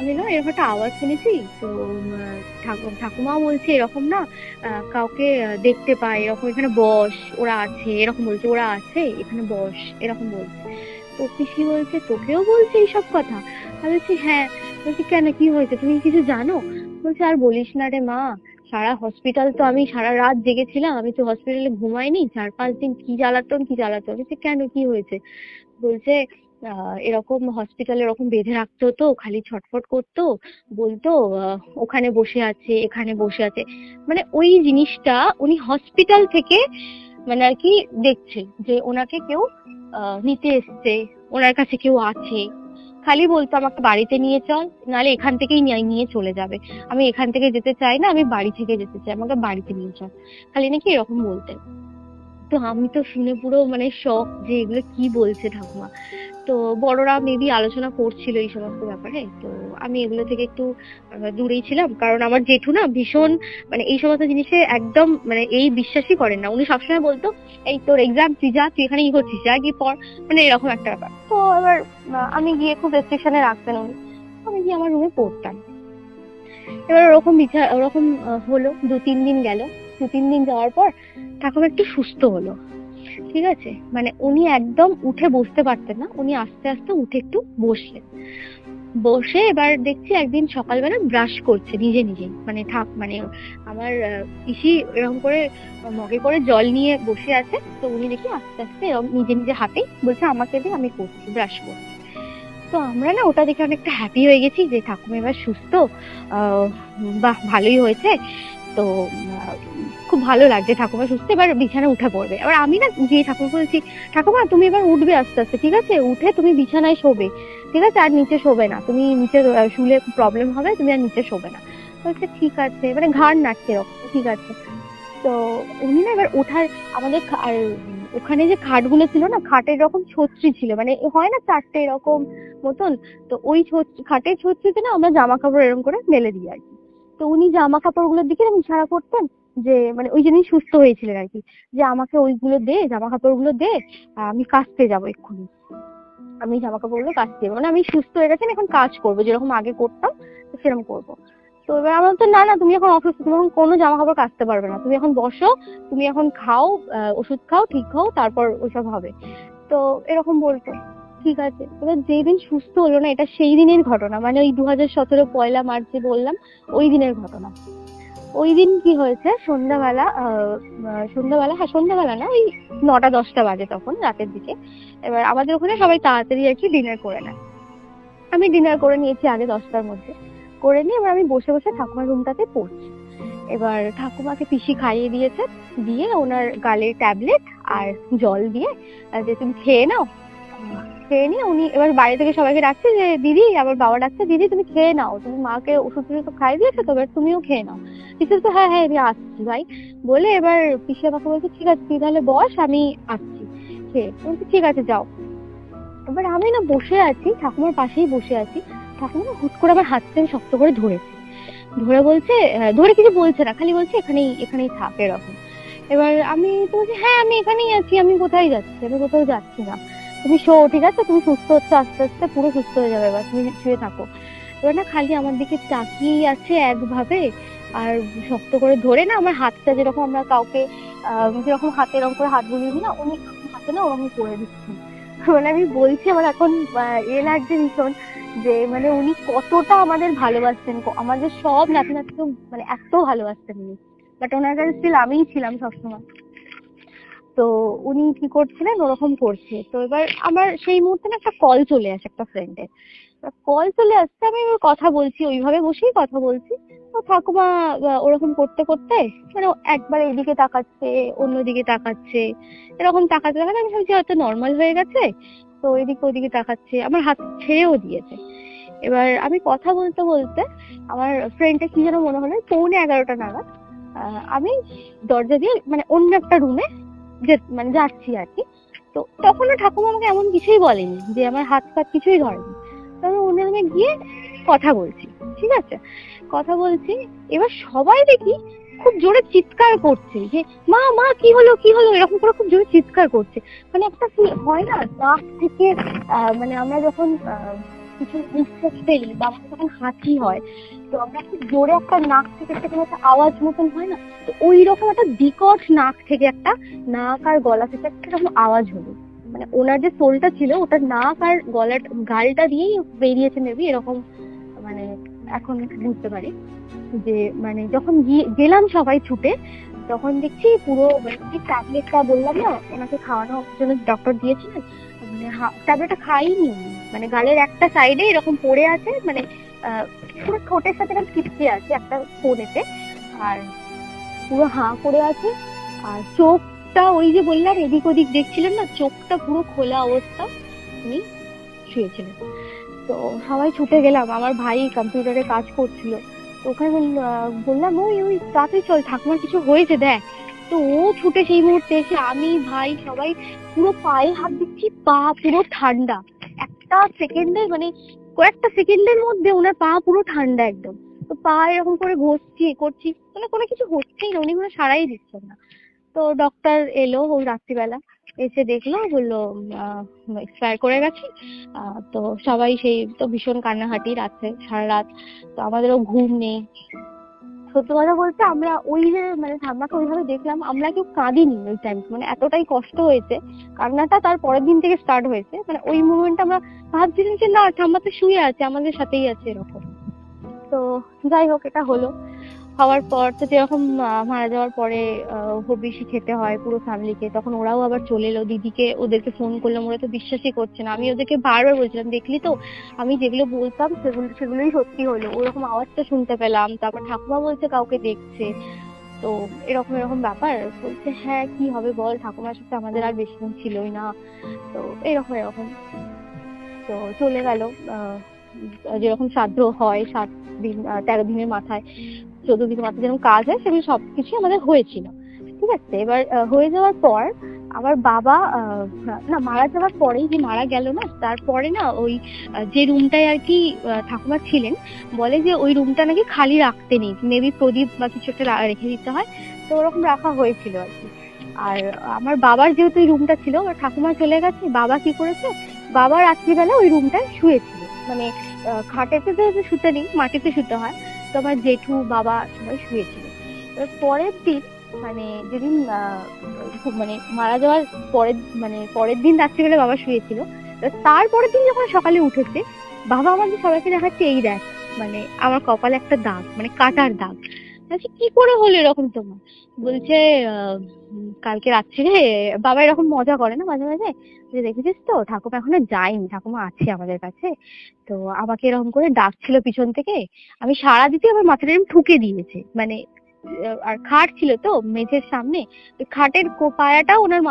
আমি না এরকম একটা আওয়াজ শুনেছি, তো ঠাকুমাও বলছে এরকম না, কাউকে দেখতে পায় এরকম, এখানে বস, ওরা আছে এরকম বলছে, ওরা আছে এখানে বস এরকম বলছে। তো পিসি বলছে, তোকেও বলছে এইসব কথা? আমি বলছি, হ্যাঁ। বলছি, কেন, কি হয়েছে, তুমি কিছু জানো? বলছে, আর বলিস না রে মা, সারা হসপিটাল তো আমি সারা রাত জেগেছিলাম, আমি তো হসপিটালে ঘুমাইনি 4-5 দিন, কি জ্বালাতন কি জ্বালাতন। বলছে, কেন, কি হয়েছে? বলছে, এরকম হসপিটালে এরকম বেঁধে রাখতো, তো খালি ছটফট করতো, বলতো ওখানে বসে আছে এখানে বসে আছে। মানে ওই জিনিসটা উনি হসপিটাল থেকে মানে আর কি দেখছে, যে ওনাকে কেউ নিতে এসছে, ওনার কাছে কেউ আছে। খালি বলতো, আমাকে বাড়িতে নিয়ে চল, নাহলে এখান থেকেই নিয়ে চলে যাবে, আমি এখান থেকে যেতে চাই না, আমি বাড়ি থেকে যেতে চাই, আমাকে বাড়িতে নিয়ে চল, খালি নাকি এরকম বলতেন। তো আমি তো শুনে পুরো মানে শক, যে এগুলো কি বলছে ঠাকুমা। তো বড়রা মেবি আলোচনা করছিল এই সমস্ত ব্যাপারে, তো আমি এগুলো থেকে একটু দূরেই ছিলাম, কারণ আমার জেঠু না ভীষণ মানে এই সমস্ত জিনিসে একদম মানে এই বিশ্বাসই করেন না। উনি সবসময় বলতো, এই তোর এক্সাম, তুই যা, তুই এখানে কি করছিস, যা গিয়ে পড়, মানে এরকম একটা ব্যাপার। তো এবার আমি গিয়ে খুব রেস্ট্রিকশনে রাখতেন উনি, আমি গিয়ে আমার রুমে পড়তাম। এবার ওরকম হলো, 2-3 দিন গেল। 2-3 দিন যাওয়ার পর ঠাকুমা একটু সুস্থ হলো, ঠিক আছে, মানে উনি একদম উঠে বসতে পারতেন না, উনি আস্তে আস্তে উঠে একটু বসলেন। বসে এবার দেখছি একদিন সকালবেলা ব্রাশ করছে নিজে নিজে, মানে মানে আমার পিসি এরকম করে মগে করে জল নিয়ে বসে আছে, তো উনি দেখি আস্তে আস্তে এরকম নিজে নিজে হাতে বলছে, আমাকে দিয়ে, আমি করছি, ব্রাশ করছি। তো আমরা না ওটা দেখে অনেকটা হ্যাপি হয়ে গেছি, যে ঠাকুমা এবার সুস্থ, বাহ ভালোই হয়েছে। তো খুব ভালো লাগছে, ঠাকুমা সুস্থ, এবার বিছানা উঠে পড়বে। এবার আমি না গিয়ে ঠাকুমা বলছি, ঠাকুমা তুমি এবার উঠবে আস্তে আস্তে, ঠিক আছে, উঠে তুমি বিছানায় শোবে, ঠিক আছে, আর নিচে শোবে না, তুমি নিচে শুলে প্রবলেম হবে, তুমি আর নিচে শোবে না। বলছে ঠিক আছে, মানে ঘাড় নাড়ছে এরকম, ঠিক আছে। তো উনি না এবার ওঠার, আমাদের আর ওখানে যে খাটগুলো ছিল না, খাটের এরকম ছত্রি ছিল, মানে হয় না 4টে এরকম মতন। তো ওই খাটের ছত্রিতে না আমরা জামা কাপড় এরকম করে মেলে দিই আর কি। তো উনি জামা কাপড়গুলোর দিকে এরকম ইশারা করতেন যে মানে ওই যিনি সুস্থ হয়েছিলেন আর কি, যে আমাকে ওইগুলো দে, জামা কাপড়গুলো দে, আমি কাচতে যাবো এক্ষুনি, আমি জামা কাপড়গুলো কাচতে যাবো, মানে আমি সুস্থ হয়ে গেছি, এখন কাজ করবো যেরকম আগে করতাম সেরকম করবো। তো এবার আমার তো না না, তুমি এখন অসুস্থ, তুমি এখন কোনো জামা কাপড় কাচতে পারবে না, তুমি এখন বসো, তুমি এখন খাও, ওষুধ খাও, ঠিক হও, তারপর ওইসব হবে। তো এরকম বলতো। ঠিক আছে, এবার যেই দিন সুস্থ হলো না, এটা সেই দিনের ঘটনা, মানে ওই 2017 পয়লা মার্চ যে বললাম ওই দিনের ঘটনা। ওই দিন কি হয়েছে, সন্ধ্যাবেলা হ্যাঁ সন্ধ্যাবেলা না, ওই 9টা-10টা বাজে তখন রাতের দিকে। এবার আমাদের ওখানে সবাই তাড়াতাড়ি আর কি ডিনার করে নেয়। আমি ডিনার করে নিয়েছি আগে 10টার মধ্যে, করে নিয়ে এবার আমি বসে বসে ঠাকুমার রুমটাতে পড়ছি। এবার ঠাকুমাকে পিসি খাইয়ে দিয়েছে, দিয়ে ওনার গালে ট্যাবলেট আর জল দিয়ে যে তুমি খেয়ে নাও। খেয়ে নিয়ে উনি এবার বাইরে থেকে সবাইকে ডাকছে যে দিদি, আবার বাবা ডাকছে দিদি তুমি খেয়ে নাও, তুমি মাকে ওষুধ টষুধ খাইয়ে দিয়েছো তো, এবার তুমিও খেয়ে নাও। পিসি তো হ্যাঁ হ্যাঁ আমি আসছি ভাই বলে, এবার পিসি আমাকে বলছে ঠিক আছে তুই তাহলে বস, আমি আসছি খেয়ে। বলছি ঠিক আছে যাও। এবার আমি না বসে আছি, ঠাকুমার পাশেই বসে আছি, ঠাকুমা না হুট করে আমার হাতটা শক্ত করে ধরেছে, ধরে বলছে, ধরে কিছু বলছে না, খালি বলছে এখানেই এখানেই থাক এরকম। এবার আমি তো বলছি হ্যাঁ আমি এখানেই আছি, আমি কোথায় যাচ্ছি, আমি কোথাও যাচ্ছি না, তুমি শো ঠিক আছে, তুমি সুস্থ হচ্ছে আস্তে আস্তে, পুরো সুস্থ হয়ে যাবে, এবার তুমি শুয়ে থাকো। এবার না খালি আমার দিকে তাকিয়েই আছে একভাবে, আর শক্ত করে ধরে না আমার হাতটা যেরকম আমরা কাউকে যেরকম হাতে এরকম করে হাত বুলিয়ে দিই না, উনি হাতে না ওরকম করে দিচ্ছেন। মানে আমি বলছি আমার এখন লাগছে ভীষণ, যে মানে উনি কতটা আমাদের ভালোবাসতেন, আমাদের সব নাতি নাতিকে মানে এত ভালোবাসতেন উনি, বাট ওনার কাছে স্টিল আমিই ছিলাম সবসময়। তো উনি কি করছিলেন, ওরকম করছে। তো এবার আমার সেই মুহূর্তে না একটা কল চলে আসে একটা ফ্রেন্ডের, কল চলে আসছে, আমি এবার কথা বলছি, ওইভাবে বসেই কথা বলছি। তো ঠাকুমা ওরকম করতে করতে মানে একবার এদিকে তাকাচ্ছে, অন্যদিকে তাকাচ্ছে, এরকম তাকাতে তাকাতে আমি ভাবছি হয়তো নর্মাল হয়ে গেছে, তো এদিকে ওদিকে তাকাচ্ছে, আমার হাত ছেড়েও দিয়েছে। এবার আমি কথা বলতে বলতে আমার ফ্রেন্ডটা কি যেন মনে হলো 11:45 নাগাদ আমি দরজা দিয়ে মানে অন্য একটা রুমে যে মানে যাচ্ছি আর কি। তো তখনও ঠাকুমা আমাকে এমন কিছুই বলেনি, যে আমার হাত ফাত কিছুই ধরেনি। তো আমি অন্য রুমে গিয়ে কথা বলছি, ঠিক আছে, কথা বলছি। এবার সবাই দেখি খুব জোরে চিৎকার করছে, যে মা মা কি হলো কি হলো, এরকম করে খুব জোরে চিৎকার করছে। মানে একটা কি হয় না, নাক থেকে মানে আমরা যখন কিছু নিঃশ্বাস ফেলি বা আমাদের যখন হাঁচি হয়, তো আমরা খুব জোরে একটা নাক থেকে একটা আওয়াজ মতন হয় না, তো ওই রকম একটা বিকট নাক থেকে একটা, নাক আর গলা থেকে একটা রকম আওয়াজ হলো। মানে ওনার যে সোলটা ছিল ওটা নাক আর গলার গালটা দিয়েই বেরিয়েছে মেবি এরকম, মানে এখন বুঝতে পারি। যে মানে যখন গেলাম সবাই ছুটে, তখন দেখছি পুরো মানে ট্যাবলেটটা বললাম না ওনাকে খাওয়ানোর জন্য ডক্টর দিয়েছিলেন, মানে ট্যাবলেটটা খাইনি উনি। মানে গালের একটা সাইডে এরকম পড়ে আছে, মানে পুরো ঠোঁটের সাথে এরকম চিপকে আছে একটা কোণেতে, আর পুরো হাঁ করে আছে, আর চোখটা ওই যে বললাম এদিক ওদিক দেখছিলেন না, চোখটা পুরো খোলা অবস্থা উনি শুয়েছিলেন। তো সবাই ছুটে গেলাম, আমার ভাই কম্পিউটারে কাজ করছিল, তো ওখানে বললাম ওই ওই তাড়াতাড়ি চল ঠাকুমার কিছু হয়েছে দেখ। তো ও ছুটে সেই মুহূর্তে এসে, আমি ভাই সবাই পুরো পায়ে হাত দিচ্ছি, পা পুরো ঠান্ডা, একটা সেকেন্ডে মানে কয়েকটা সেকেন্ডের মধ্যে ওনার পা পুরো ঠান্ডা একদম। তো পা এরকম করে ঘষছি করছি, মানে কোনো কিছু হচ্ছেই না, উনি কোনো সারাই দিচ্ছেন না। তো ডক্টর এলো ওই রাত্রিবেলা, এসে দেখলো, বললো এক্সপায়ার করে গেছে। তো সবাই সেই তো ভীষণ কান্নাকাটি রাত্রে সারা রাত, তো আমাদেরও ঘুম নেই। সত্যি কথা বলতে আমরা ওই যে মানে ঠাম্মাকে ওইভাবে দেখলাম, আমরা কেউ কাঁদিনি ওই টাইম, মানে এতটাই কষ্ট হয়েছে, কান্নাটা তার পরের দিন থেকে স্টার্ট হয়েছে। মানে ওই মুমেন্টে আমরা ভাবছিলাম যে না ঠাম্মা তো শুয়ে আছে, আমাদের সাথেই আছে এরকম। তো যাই হোক এটা হলো, হওয়ার পর তো যেরকম মারা যাওয়ার পরে হবিষি খেতে হয় পুরো ফ্যামিলিকে, তখন ওরাও আবার চলে এলো, দিদিকে ওদেরকে ফোন করলাম, ওরা তো বিশ্বাসই করছে না। আমি ওদেরকে বারবার বলছিলাম দেখলি তো আমি যেগুলো বলতাম সেগুলোই সত্যি হলো, ওরকম আওয়াজটা শুনতে পেলাম, তারপর ঠাকুমা বলছে কাউকে দেখছে। তো এরকম এরকম ব্যাপার বলছে, হ্যাঁ কি হবে বল, ঠাকুমার সাথে আমাদের আর বেশি দিন ছিলই না। তো এরকম এরকম তো চলে গেল। যেরকম শ্রাদ্ধ হয় 7 দিন 13 দিনের মাথায়, 14 দিনের মাথায় যেরকম কাজ হয়, সেগুলো সবকিছু আমাদের হয়েছিল, ঠিক আছে। এবার হয়ে যাওয়ার পর আমার বাবা না মারা যাওয়ার পরেই, যে মারা গেল না তারপরে না ওই যে রুমটায় আর কি ঠাকুমা ছিলেন, বলে যে ওই রুমটা নাকি খালি রাখতে নেই, মেবি প্রদীপ বা কিছু একটা রেখে দিতে হয়, তো ওরকম রাখা হয়েছিল আর কি। আর আমার বাবার যেহেতু ওই রুমটা ছিল, ঠাকুমা চলে গেছে, বাবা কি করেছে, বাবা রাত্রিবেলা ওই রুমটায় শুয়েছিল, মানে খাটেতে তো শুতে নেই, মাটিতে শুতে হয়, তো আমার জেঠু বাবা সবাই শুয়েছিল। এবার পরের দিন, মানে যেদিন মানে মারা যাওয়ার পরের দিন রাত্রিবেলা বাবা শুয়েছিল, তারপরের দিন যখন সকালে উঠেছে, বাবা আমাদের সবাইকে দেখাচ্ছে, এই দেখ মানে আমার কপালে একটা দাগ, মানে কাটার দাগ। আচ্ছা কি করে হলো এরকম তোমার? বলছে কালকে রাত্রিরে, বাবা এরকম মজা করে না মাঝে মাঝে, যে দেখেছিস তো ঠাকুমা এখনো যায়নি, ঠাকুমা আছে আমাদের কাছে, তো আমাকে এরকম করে ডাকছিল পিছন থেকে, আমি সাড়া দিতে আমার মাথাটা এরকম ঠুকে দিয়েছে, মানে আর খাট ছিল তো মেঝের সামনে, ওই খাটের পায়াটা ওনার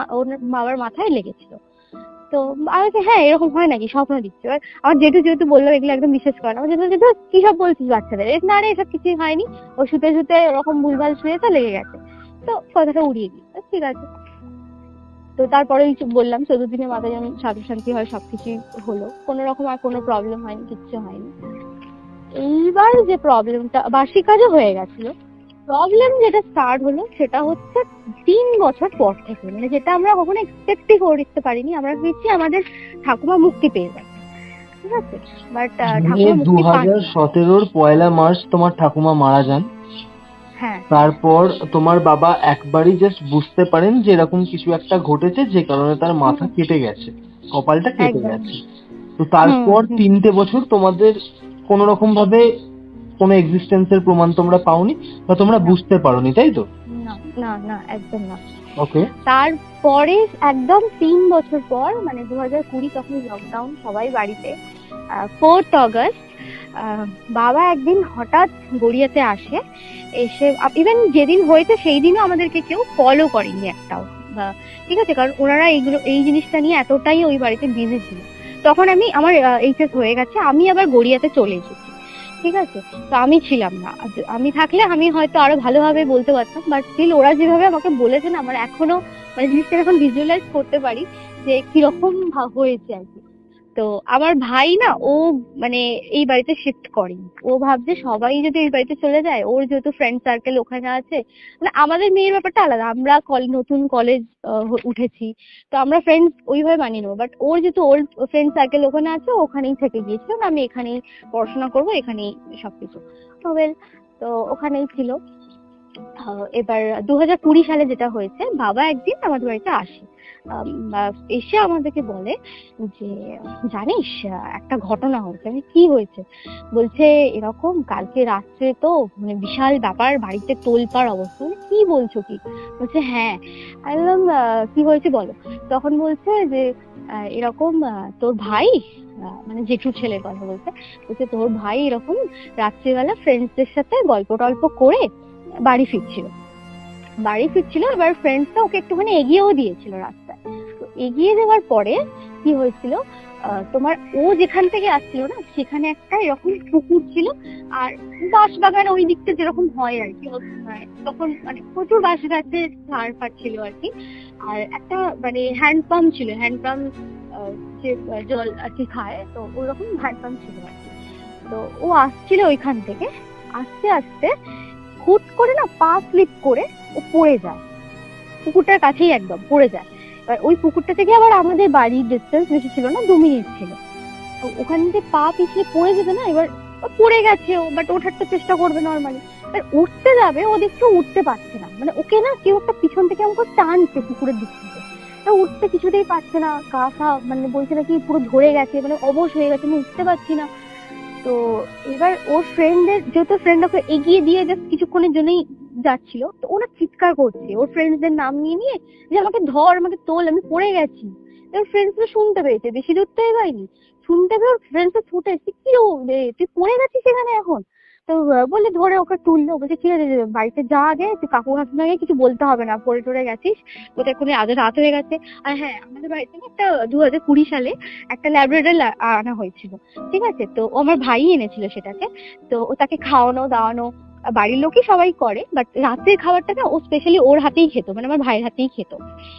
বাবার মাথায় লেগেছিল। তো আমি বলছি, হ্যাঁ এরকম হয় নাকি, স্বপ্ন দিচ্ছি। এবার আমার জেঠু যেহেতু বললো এগুলো একদম বিশ্বাস করে না, আমার জেঠু বলছে, "ধুর, কি সব বলছিস বাচ্চাদের, না রে এসব কিছুই হয়নি, ও শুতে শুতে ওরকম ভুলভাল শুয়েছে, লেগে গেছে।" তো কথাটা উড়িয়ে দিই, ঠিক আছে। তো তারপরে বললাম 14 দিনের মাথায় যেমন সাধু শান্তি হয়, সবকিছুই হলো, কোনো রকম আর কোনো প্রবলেম হয়নি, কিচ্ছু হয়নি। এইবার যে প্রবলেমটা, বার্ষিক কাজও হয়ে গেছিল, প্রবলেম যেটা স্টার্ট হলো সেটা হচ্ছে 3 বছর পর থেকে, মানে যেটা আমরা কখনো এক্সপেক্টই করতে পারিনি, আমরা ভেবেছি আমাদের ঠাকুমা মুক্তি পেয়ে যাবে, ঠিক আছে, বাট ঠাকুমা মুক্তি পায়নি। 2017-র 1 মার্চ তোমার ঠাকুমা মারা যান। হ্যাঁ তারপর তোমার বাবা একবারই জাস্ট বুঝতে পারেন যে এরকম কিছু একটা ঘটেছে, যে কারণে তার মাথা কেটে গেছে, কপালটা কেটে একদম। গেছে। তো তারপর 3টে বছর তোমাদের কোনো রকম ভাবে কোনো এক্সিস্টেন্সের প্রমাণ তোমরা পাওনি বা তোমরা বুঝতে পারোনি, তাই তো? না না না, একদম না। ওকে। তারপরে একদম 3 বছর পর, মানে 2020, তখন লকডাউন, সবাই বাড়িতে। 4th অগস্ট বাবা একদিন হঠাৎ গড়িয়াতে আসে, এসে ইভেন যেদিন হয়েছে সেই দিনও আমাদেরকে কেউ ফলো করেনি একটাও, ঠিক আছে, কারণ ওনারা এই জিনিসটা নিয়ে এতটাই ওই বাড়িতে বিজি ছিল। তখন আমার এইচএস হয়ে গেছে, আমি আবার গড়িয়াতে চলে এসেছি, ঠিক আছে, তো আমি ছিলাম না, আমি থাকলে আমি হয়তো আরো ভালোভাবে বলতে পারতাম, বাট স্টিল ওরা যেভাবে আমাকে বলেছেন, আমার এখনো মানে জিনিসটা এখন ভিজুয়ালাইজ করতে পারি যে কিরকম হয়েছে আর কি। তো আমার ভাই না, ও মানে এই বাড়িতে শিফট করেনি, ও ভাবছে সবাই যদি এই বাড়িতে চলে যায়, ওর যেহেতু ফ্রেন্ড সার্কেল ওখানে আছে, মানে আমাদের মেয়ের ব্যাপারটা আলাদা, আমরা নতুন কলেজ উঠেছি, তো আমরা ফ্রেন্ডস ওইভাবে মানিয়ে নেবো, বাট ওর যেহেতু ওল্ড ফ্রেন্ড সার্কেল ওখানে আছে, ওখানেই থেকে গিয়েছিল, আমি এখানেই পড়াশোনা করবো, এখানেই সবকিছু হবে, তো ওখানেই ছিল। এবার 2020 সালে যেটা হয়েছে, বাবা একদিন আমাদের বাড়িতে আসে, এসে আমাদেরকে বলে যে জানিস একটা ঘটনা হয়েছে। আমি কি হয়েছে? বলছে এরকম কালকে রাত্রে তো মানে বিশাল ব্যাপার, বাড়িতে তোলপাড় অবস্থা। কি বলছো কি? বলছে হ্যাঁ। আমি বললাম কি হয়েছে বলো। তখন বলছে যে এরকম তোর ভাই, মানে জেঠুর ছেলের কথা বলছে, বলছে তোর ভাই এরকম রাত্রিবেলা ফ্রেন্ডসদের সাথে গল্প টল্প করে বাড়ি ফিরছিল। এবার ফ্রেন্ডসটা ওকে একটুখানি এগিয়েও দিয়েছিল রাস্তায়। তো এগিয়ে দেওয়ার পরে কি হয়েছিল, তোমার ও যেখান থেকে আসছিল না, সেখানে একটা এরকম পুকুর ছিল, আর বাঁশ বাগান ওই দিকটা যেরকম হয় আর কি, তখন মানে প্রচুর বাঁশ গাছের ঝাড় ফাড় ছিল আর কি, আর একটা মানে হ্যান্ড পাম্প ছিল, যে জল আর কি খায়, তো ওইরকম হ্যান্ড পাম্প ছিল আর কি। তো ও আসছিল ওইখান থেকে, আস্তে আস্তে হুট করে না পা স্লিপ করে ও পড়ে যায়, পুকুরটার কাছেই একদম পড়ে যায়। এবার ওই পুকুরটা থেকে আবার আমাদের বাড়ির ডিস্টেন্স বেশি ছিল না, 2 মিনিট ছিল। তো ওখান থেকে পা পিছলে পড়ে যেতে না, এবার পড়ে গেছে ও, বাট ওঠার তো চেষ্টা করবে নর্মালি, এবার উঠতে যাবে, ও দেখছে উঠতে পারছে না, মানে ওকে না কেউ একটা পিছন থেকে আমাকে টানছে পুকুরের দিক থেকে, উঠতে কিছুতেই পারছে না, গা ফা মানে বলছে নাকি পুরো ধরে গেছে, মানে অবশ হয়ে গেছে, আমি উঠতে পারছি না। তো এবার ওর যেহেতু ফ্রেন্ড ওকে এগিয়ে দিয়ে জাস্ট কিছুক্ষণের জন্যই যাচ্ছিল, তো ওরা চিৎকার করছে ওর ফ্রেন্ডসদের নাম নিয়ে নিয়ে, যে আমাকে ধর, আমাকে তোল, আমি পড়ে গেছি। এবার ফ্রেন্ডসরা শুনতে পেয়েছে, বেশি দূর তো এগোয়নি, শুনতে পেয়ে ওর ফ্রেন্ডসরা ছুটে এসেছে, কি তুই পড়ে গেছিস এখানে এখন? তো বলে ধরে ওকে তুললো, বলছে ঠিক আছে বাড়িতে যা, আগে তুই কাকু কাকিমাকে কিছু বলতে হবে না, পড়ে টরে গেছিস, কোথায় কোনো আজ রাত হয়ে গেছে। আর হ্যাঁ, আমাদের বাড়িতে না একটা 2020 সালে একটা ল্যাব্রাডর আনা হয়েছিল, ঠিক আছে, তো ও আমার ভাই এনেছিল সেটাকে, তো ও তাকে খাওয়ানো দাওয়ানো বাড়ির লোকই সবাই করে, বাট রাতের খাবারটা না ও স্পেশালি ওর হাতেই খেত, মানে আমার ভাইয়ের হাতেই খেত।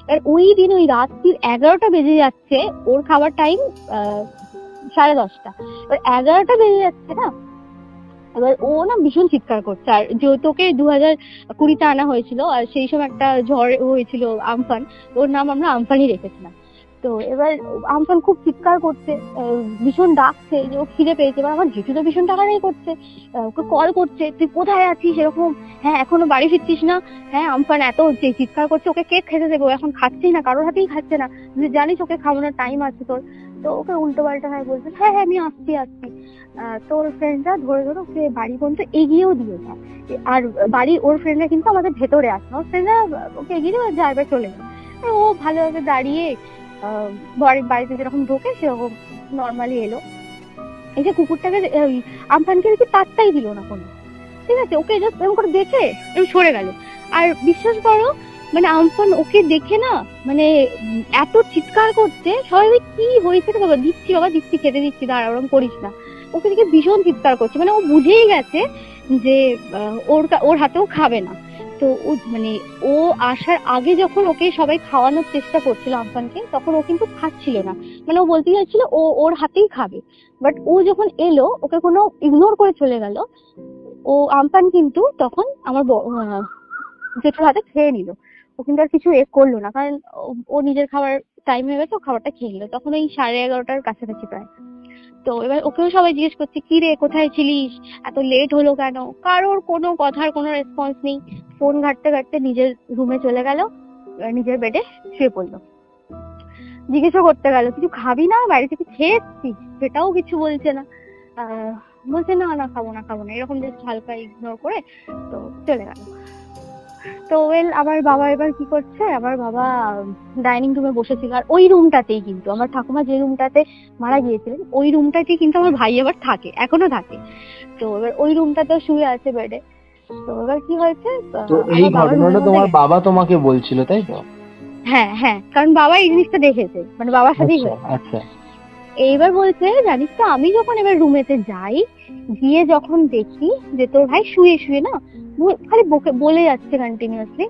এবার ওই দিন ওই রাত্রির 11টা বেজে যাচ্ছে, ওর খাবার টাইম 10:30। এবার 11টা বেজে যাচ্ছে না, এবার ও না ভীষণ চিৎকার করছে। আর যেহেতুকে 2020-তে আনা হয়েছিল, আর সেই সময় একটা ঝড় হয়েছিল আমফান, ওর নাম আমরা আমফানই রেখেছিলাম। তো এবার আমফান খুব চিৎকার করছে, ভীষণ ডাকছে যে ও খিদে পেয়েছে। এবার আমার জেঠু তো ভীষণ টাকাটাই করছে, ওকে কল করছে, তুই কোথায় আছিস এরকম, হ্যাঁ এখনো বাড়ি ফিরছিস না, হ্যাঁ আমফান এত চিৎকার করছে, ওকে কেক খেতে দেবো, এখন খাচ্ছেই না, কারোর হাতেই খাচ্ছে না, তুই জানিস ওকে খাওয়ানোর টাইম আছে তোর। তো ওকে উল্টো পাল্টা হয় বলছে, হ্যাঁ হ্যাঁ আমি আসছি। তোর ফ্রেন্ডরা ধরে ধরে ওকে বাড়ি পর্যন্ত এগিয়েও দিয়ে যায়। আর বাড়ি ওর ফ্রেন্ডরা কিন্তু আমাদের ভেতরে আসে না, ওর ফ্রেন্ডরা ওকে এগিয়ে দিয়ে যাইবার চলে যায়। আর ও ভালোভাবে দাঁড়িয়ে বাড়িতে যেরকম ঢোকে সেরকম নর্মালি এলো। এই যে কুকুরটাকে আমফানকে দেখি পাত্তাই দিল না কোনো, ঠিক আছে, ওকে জাস্ট এরকম করে দেখে সরে গেল। আর বিশ্বাস করো, মানে আমফান ওকে দেখে না, মানে এত চিৎকার করছে, সবাই কি হয়েছে রে বাবা, দিচ্ছি বাবা দিচ্ছি, খেতে দিচ্ছি, দাঁড়া ওরকম করিস না। ওকে দেখে ভীষণ চিৎকার করছে, মানে ও বুঝেই গেছে যে ওর হাতেও খাবে না। তো ও মানে ও আসার আগে যখন ওকে সবাই খাওয়ানোর চেষ্টা করছিল আমফানকে, তখন ও কিন্তু খাচ্ছিল না, মানে ও বলতে চাইছিল ও ওর হাতেই খাবে। বাট ও যখন এলো, ওকে কোনো ইগনোর করে চলে গেল। ও আমফান কিন্তু তখন আমার জেঠুর হাতে খেয়ে নিল। ও কিন্তু আর কিছু করলো না, কারণ ও নিজের খাবার টাইম হয়ে গেছে, ও খাবারটা খেয়ে নিল। তখন ওই 11:30টার কাছাকাছি প্রায়। তো এবার ওকেও সবাই জিজ্ঞেস করছে, কি রে কোথায় ছিলিস, এত লেট হলো কেন? কারোর কোনো কথার কোনো রেসপন্স নেই। ফোন ঘাঁটতে ঘাঁটতে নিজের রুমে চলে গেল, নিজের বেডে শুয়ে পড়লো। জিজ্ঞেসও করতে গেল, কিছু খাবি না, বাইরে থেকে খেয়ে এসছিস? সেটাও কিছু বলছে না। বলছে না না খাবো না খাবো না, এরকম জাস্ট হালকা ইগনোর করে তো চলে গেল। তো আমার বাবা এবার কি করছে, আমার বাবা ডাইনিং রুমে বসেছিল। আর ওই রুমটাতেই কিন্তু আমার ঠাকুমা যে রুমটাতে মারা গিয়েছিলেন, ওই রুমটাতেই কিন্তু আমার ভাই আবার থাকে, এখনো থাকে। তো এবার ওই রুমটাতে শুয়ে আছে বেডে। তো এবার কি হয়েছে, তো এই ঘটনাটা তোমার বাবা তোমাকে বলছিল তাই তো? হ্যাঁ হ্যাঁ, কারণ বাবা এই জিনিসটা দেখেছে, মানে বাবার সাথেই হয়েছে। আচ্ছা। এইবার বলছে, জানিস তো আমি যখন এবার রুমেতে যাই, গিয়ে যখন দেখি যে তোর ভাই শুয়ে শুয়ে না খালি বলে যাচ্ছে কন্টিনিউয়াসলি,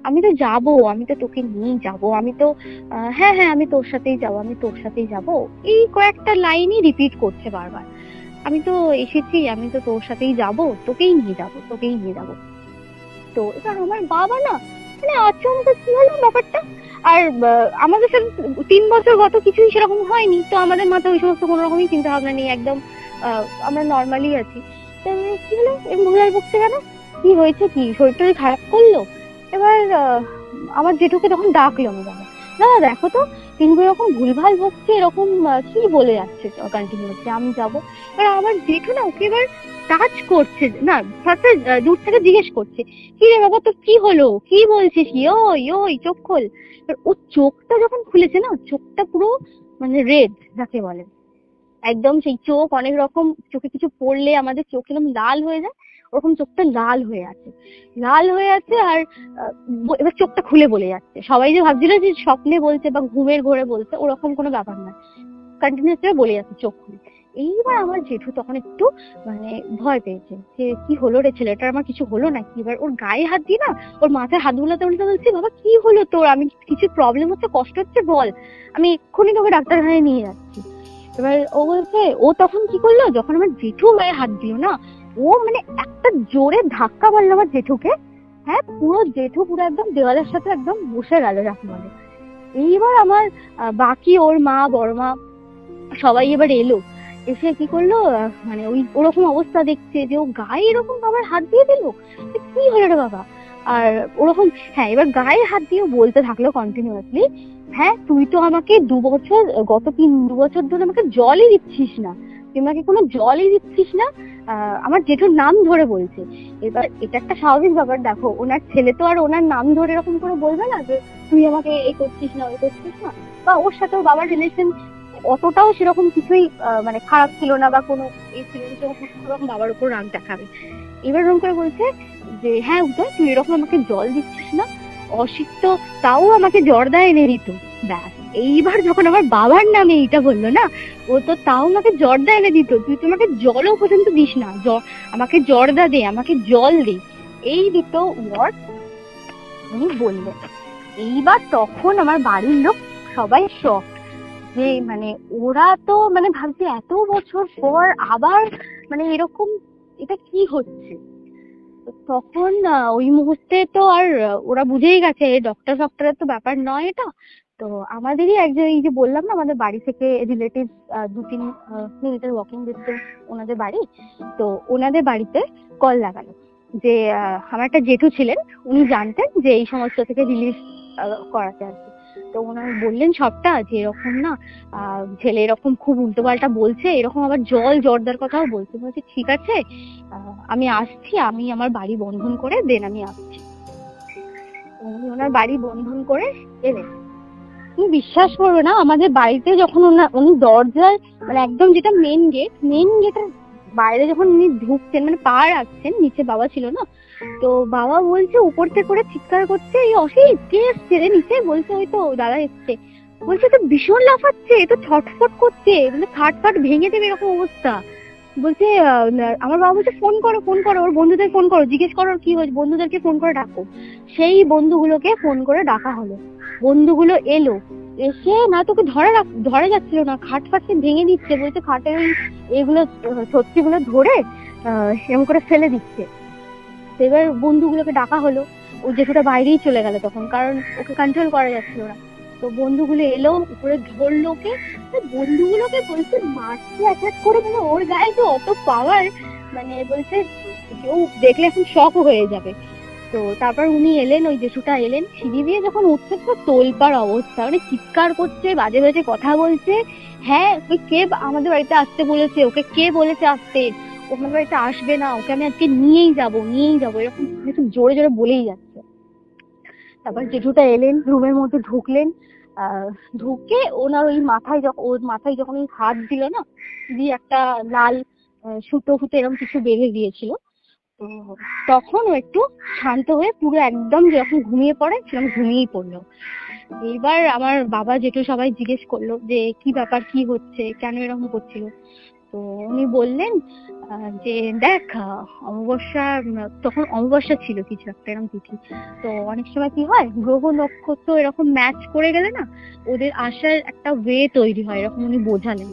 আমি তো যাবো, আমি তো তোকে নিয়ে যাবো, আমি তো হ্যাঁ হ্যাঁ আমি তোর সাথেই যাবো, আমি তোর সাথেই যাবো, এই কয়েকটা লাইনই রিপিট করছে বারবার। আমি তো এসেছি, আমি তো তোর সাথেই যাবো, তোকেই নিয়ে যাবো, তোকেই নিয়ে যাবো। তো এবার আমার বাবা না মানে আচমকা কি হলো ব্যাপারটা। আর আমাদের সাথে 3 বছর গত কিছুই সেরকম হয়নি, তো আমাদের মাথায় ওই সমস্ত কোনো রকমই চিন্তা ভাবনা নেই, একদম আমরা নর্মালি আছি। তো কি হলো, ভুলার বকছে কেন, কি হয়েছে, কি শরীরটা খারাপ করলো? এবার আমার জেঠুকে তখন ডাকলো আমি, বাবা দাদা দেখো তো তিনি এরকম ভুলভাল বকছে, এরকম কি বলে যাচ্ছে কন্টিনিউয়াসলি, আমি যাবো। এবার আমার জেঠু না ওকে এবার টাচ করছে না, সাথে দূর থেকে জিজ্ঞেস করছে, কি রে বাবা তোর কি হলো, কি বলছিস, ইয়োই চোখ খোল। ও চোখটা যখন খুলেছে না, চোখটা পুরো মানে রেড যাকে বলে, একদম সেই চোখ অনেক রকম, চোখে কিছু পড়লে আমাদের চোখ এরকম লাল হয়ে যায়, ওরকম চোখটা লাল হয়ে আছে, লাল হয়ে আছে। আর এবার চোখটা খুলে বলে যাচ্ছে। সবাই যে ভাবছিল যে স্বপ্নে বলছে বা ঘুমের ঘোরে বলছে, ওরকম কোনো ব্যাপার না, কন্টিনিউয়াসলি বলে যাচ্ছে চোখ খুলে। এইবার আমার জেঠু তখন একটু মানে ভয় পেয়েছে যে কি হলো রে ছেলেটার, আমার কিছু হলো নাকি। এবার ওর গায়ে হাত দিয়ে না ওর মাথায় হাত বুলাতে বুলাতে বলছি, বাবা কি হলো তোর, আমি কিছু প্রবলেম হচ্ছে, কষ্ট হচ্ছে বল, আমি এক্ষুনি তোকে ডাক্তারখানায় নিয়ে যাচ্ছি। এবার ও বলছে, ও তখন কি করলো, যখন আমার জেঠু গায়ে হাত দিল না, ও মানে একটা জোরে ধাক্কা মারলো আমার জেঠুকে। হ্যাঁ পুরো জেঠু পুরো একদম দেওয়ালের সাথে একদম বসে গেল যাকে বলে। এইবার আমার বাকি ওর মা বড় মা সবাই এবার এলো, এসে কি করলো, মানে ওই ওরকম অবস্থা দেখছে যে ও গায়ে এরকম বাবার হাত দিয়ে দিল, কি হলো রে বাবা। আর ওরকম হ্যাঁ এবার গায়ে হাত দিয়ে বলতে থাকলো কন্টিনিউয়াসলি, হ্যাঁ তুই তো আমাকে গত 2 বছর ধরে আমাকে জলই দিচ্ছিস না, তুই আমাকে কোনো জলই দিচ্ছিস না। আমার জেঠুর নাম ধরে বলছে। এবার এটা একটা স্বাভাবিক ব্যাপার, দেখো ওনার ছেলে তো আর ওনার নাম ধরে এরকম করে বলবে না যে তুই আমাকে এই করছিস না ওই করছিস না। বা ওর সাথে ওর বাবার রিলেশন অতটাও সেরকম কিছুই মানে খারাপ ছিল না, বা কোনো এই ছিল সেরকম বাবার উপর রাগ দেখাবে। এবার এরকম করে বলছে যে হ্যাঁ উদয় তুই এরকম আমাকে জল দিচ্ছিস না, অসিত তো তাও আমাকে জর্দা এনে দিত, ব্যাস এইবার যখন আমার বাবার নামে এইটা বললো না, ও তো তাও আমাকে জর্দা এনে দিত, তুই তো আমাকে জলও পর্যন্ত দিস না, আমাকে জর্দা দে, আমাকে জল দে, এই দুটো ওয়ার্ড উনি বললেন। এইবার তখন আমার বাড়ির লোক সবাই শক, যে মানে ওরা তো মানে ভাবছে এত বছর পর আবার মানে এরকম, এটা কি হচ্ছে। তো তখন ওই মুহূর্তে তো আর ওরা বুঝেই গেছে ডক্টর ফক্টরের তো ব্যাপার নয় এটা। তো আমাদেরই একজন, এই যে বললাম না আমাদের বাড়ি থেকে রিলেটিভ 2-3 মিনিটের ওয়াকিং ডিস্টেন্স ওনাদের বাড়ি, তো ওনাদের বাড়িতে কল লাগানো, যে আমার একটা জেঠু ছিলেন, উনি জানতেন যে এই সমস্ত থেকে রিলিফ করাতে আর কি। তো ওনার বললেন সবটা, যে এরকম না ছেলে এরকম খুব উল্টোপাল্টা বলছে, এরকম আবার জর্দার কথাও বলছে। বলছে ঠিক আছে, আমি আসছি, আমি আমার বাড়ি বন্ধন করে দেন আমি আসছি। উনি ওনার বাড়ি বন্ধন করে এলেন। তুমি বিশ্বাস করবে না, আমাদের বাড়িতে যখন উনি দরজায় মানে একদম যেটা মেন গেটের বাইরে যখন উনি ঢুকছেন, মানে পা রাখছেন, নিচে বাবা ছিল না, তো বাবা বলছে উপর থেকে করে চিৎকার করছে, এই অসিত কে এসছে রে নিচে, বলছে ওই তো দাদা এসছে। বলছে তো ভীষণ লাফাচ্ছে, তো ছটফট করছে, মানে খাট ফাট ভেঙে দেবে এরকম অবস্থা। বলছে আমার বাবা বলছে ফোন করো ওর বন্ধুদের ফোন করো, জিজ্ঞেস করো ওর কি হয়েছে, বন্ধুদেরকে ফোন করে ডাকো। সেই বন্ধুগুলোকে ফোন করে ডাকা হলো, বন্ধুগুলো এলো, এসে না তোকে ধরে যাচ্ছিল না, খাট ফাটকে ভেঙে দিচ্ছে, বলছে খাটের ওই এগুলো সত্যিগুলো ধরে এরকম করে ফেলে দিচ্ছে। তো এবার বন্ধুগুলোকে ডাকা হলো, ও জেঠুটা বাইরেই চলে গেল তখন, কারণ ওকে কন্ট্রোল করা যাচ্ছিল না। তো বন্ধুগুলো এলো, উপরে ধরলো ওকে, বন্ধুগুলোকে বলছে মারছে অ্যাটাক করে, মানে ওর গায়ে তো অত পাওয়ার, মানে বলছে কেউ দেখলে এখন শক হয়ে যাবে। তো তারপর উনি এলেন, ওই জেঠুটা এলেন, সিঁড়ি দিয়ে যখন উঠছে তো তোলপাড় অবস্থা, মানে চিৎকার করছে, বাজে বাজে কথা বলছে। হ্যাঁ ওই কে আমাদের বাড়িতে আসতে বলেছে, ওকে কে বলেছে আসতে, ও আমাদের বাড়িতে আসবে না, ওকে আমি আজকে নিয়েই যাবো এরকম খুব জোরে জোরে বলেই যাচ্ছে। তারপর জেঠুটা এলেন, রুমের মধ্যে ঢুকলেন, ঢুকে ওনার ওই ওর মাথায় যখন ওই হাত দিল না, দিয়ে একটা লাল সুতো ফুতো এরকম কিছু বেঁধে দিয়েছিল, তো তখন ও একটু শান্ত হয়ে পুরো একদম যখন ঘুমিয়ে পড়ে সেরকম ঘুমিয়েই পড়লো। এইবার আমার বাবা জেঠু সবাই জিজ্ঞেস করলো যে কি ব্যাপার, কি হচ্ছে, কেন এরকম করছিল। তো উনি বললেন যে দেখ অমাবস্যা, তখন অমাবস্যা ছিল কিছু একটা এরকম তিথি, তো অনেক সময় কি হয় গ্রহ নক্ষত্র এরকম ম্যাচ করে গেলে না ওদের আসার একটা ওয়ে তৈরি হয়, এরকম উনি বোঝালেন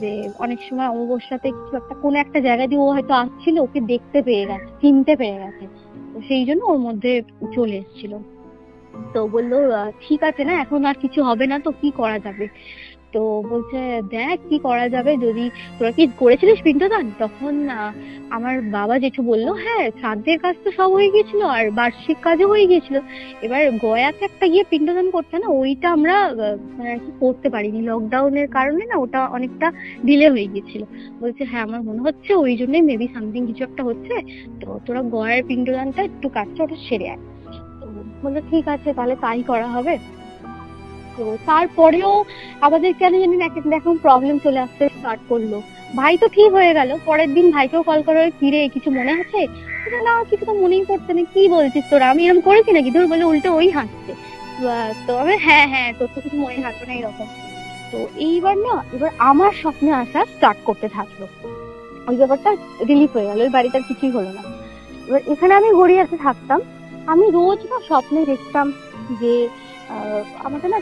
যে অনেক সময় অমাবস্যাতে কিছু একটা কোনো একটা জায়গা দিয়ে ও হয়তো আসছিল, ওকে দেখতে পেয়ে গেছে, চিনতে পেরে গেছে, তো সেই জন্য ওর মধ্যে চলে এসেছিল। তো বললো ঠিক আছে না, এখন আর কিছু হবে না, তো কি করা যাবে। তো বলছে দেখ কি করা যাবে, যদি তোরা কি করেছিলিস পিণ্ডদান, তখন আমার বাবা জেঠু বললো হ্যাঁ শ্রাদ্ধের কাজ তো সব হয়ে গেছিল আর বার্ষিক কাজও হয়ে গেছিল, এবার গয়াতে একটা গিয়ে পিণ্ডদান করতে না, ওইটা আমরা মানে আর কি করতে পারিনি, লকডাউনের কারণে না ওটা অনেকটা ডিলে হয়ে গেছিল। বলছে হ্যাঁ আমার মনে হচ্ছে ওই জন্যই মেবি সামথিং কিছু একটা হচ্ছে, তো তোরা গয়ার পিণ্ডদানটা একটু কাজটা ওটা সেরে আয়। তো বললো ঠিক আছে তাহলে তাই করা হবে। তো তারপরেও আমাদের কেন জানি না এখন প্রবলেম চলে আসতে স্টার্ট করলো। ভাই তো ঠিক হয়ে গেল, পরের দিন ভাইকেও কল করে ফিরে কিছু মনে আছে, না কিছু তো মনেই পড়ছে না, কি বলছিস তোরা, আমি এরকম করেছি নাকি, ধর বলে উল্টো ওই হাসছে। তো আমি হ্যাঁ তোর তো কিছু মনে থাকবে না এরকম। তো এবার আমার স্বপ্নে আসা স্টার্ট করতে থাকলো, ওই ব্যাপারটা রিলিফ হয়ে গেল, ওই বাড়িটার কিছুই হলো না। এবার এখানে আমি গড়িয়াতে থাকতাম, আমি রোজ না স্বপ্নে দেখতাম যে আমাদের না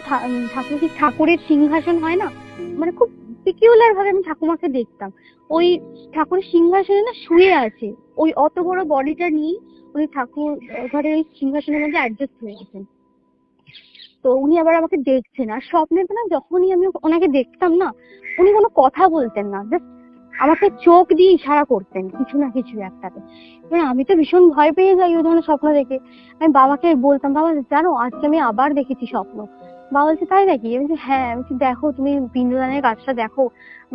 ঠাকুরের সিংহাসন হয় না, মানে খুব পিকিউলার ভাবে আমি ঠাকুমাকে দেখতাম, ওই ঠাকুরের সিংহাসনে না শুয়ে আছে, ওই অত বড় বডিটা নিয়ে উনি ঠাকুর ঘরের ওই সিংহাসনের মধ্যে অ্যাডজাস্ট হয়ে গেছেন। তো উনি আবার আমাকে দেখছেন, আর স্বপ্নে না যখনই আমি ওনাকে দেখতাম না, উনি কোনো কথা বলতেন না, জাস্ট আমাকে চোখ দিয়ে ইশারা করতেন কিছু না কিছু একটাতে। এবার আমি তো ভীষণ ভয় পেয়ে যাই ওই ধরনের স্বপ্ন দেখে, আমি বাবাকে বলতাম বাবা জানো আজকে আমি আবার দেখেছি স্বপ্ন। বাবা বলছে তাই নাকি, আমি বলছি হ্যাঁ, আমি বলছি দেখো তুমি পিণ্ডদানের কাজটা দেখো,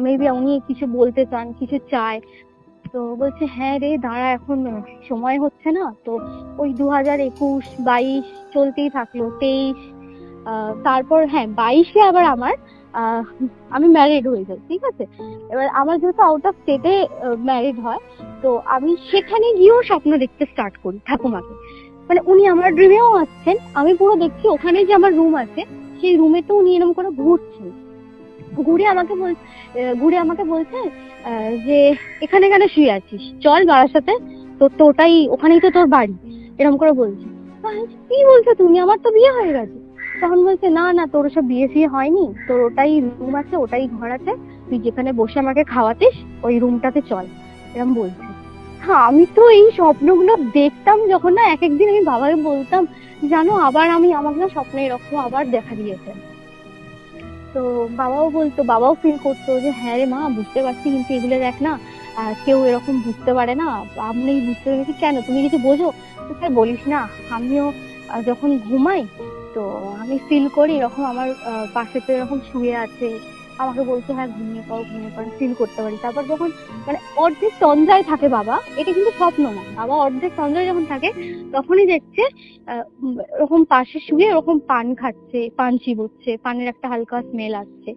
মেবি উনি কিছু বলতে চান, কিছু চায়। তো বলছে হ্যাঁ রে দাঁড়া, এখন সময় হচ্ছে না, তো ওই 2021-22 চলতেই থাকলো, 23 তারপর হ্যাঁ 22-এ আবার আমার আমি ম্যারিড হয়ে যাই, ঠিক আছে। এবার আমার যেহেতু আউট অফ স্টেটে ম্যারিড হয়, তো আমি সেখানে গিয়েও স্বপ্ন দেখতে স্টার্ট করি ঠাকুমাকে, মানে উনি আমার ড্রিমেও আসছেন, আমি পুরো দেখছি ওখানে যে আমার রুম আছে সেই রুমে তো উনি এরকম করে ঘুরছেন, ঘুরে আমাকে বলছে যে এখানে কেন শুয়ে আছিস, চল বাবার সাথে, তোর তো ওখানেই তো তোর বাড়ি, এরকম করে বলছে। তো আমি বলছি, কি বলছো তুমি, আমার তো বিয়ে হয়ে গেছে। তখন বলছে না না, তোর সব বিয়ে ফিয়ে হয়নি, তোর ওটাই রুম আছে, ওটাই ঘর আছে, তুই যেখানে বসে আমাকে খাওয়াতিস ওই রুমটাতে চল, এরকম বলছে। হ্যাঁ, আমি তো এই স্বপ্নগুলো দেখতাম যখন না, এক একদিন আমি বাবাকে বলতাম, জানো আবার আমাকে না স্বপ্নে এরকম আবার দেখা দিয়েছে। তো বাবাও ফিল করতো যে হ্যাঁ রে মা, বুঝতে পারছি, কিন্তু এগুলো দেখ না, কেউ এরকম বুঝতে পারে না, আমি বুঝতে পেরেছি। কেন, তুমি কিছু বোঝো? তো স্যার বলিস না, আমিও যখন ঘুমাই তো আমি ফিল করি এরকম আমার পাশে তো এরকম শুয়ে আছে, আমাকে বলছে হ্যাঁ ঘুমিয়ে পড়ো ফিল করতে পারি। তারপর যখন মানে অর্ধেক তন্দ্রায় থাকে বাবা, এটা কিন্তু স্বপ্ন না, বাবা অর্ধেক তন্দ্রায় যখন থাকে তখনই দেখছে ওরকম পাশে শুয়ে ওরকম পান খাচ্ছে, পান চিবোচ্ছে, পানের একটা হালকা স্মেল আসছে,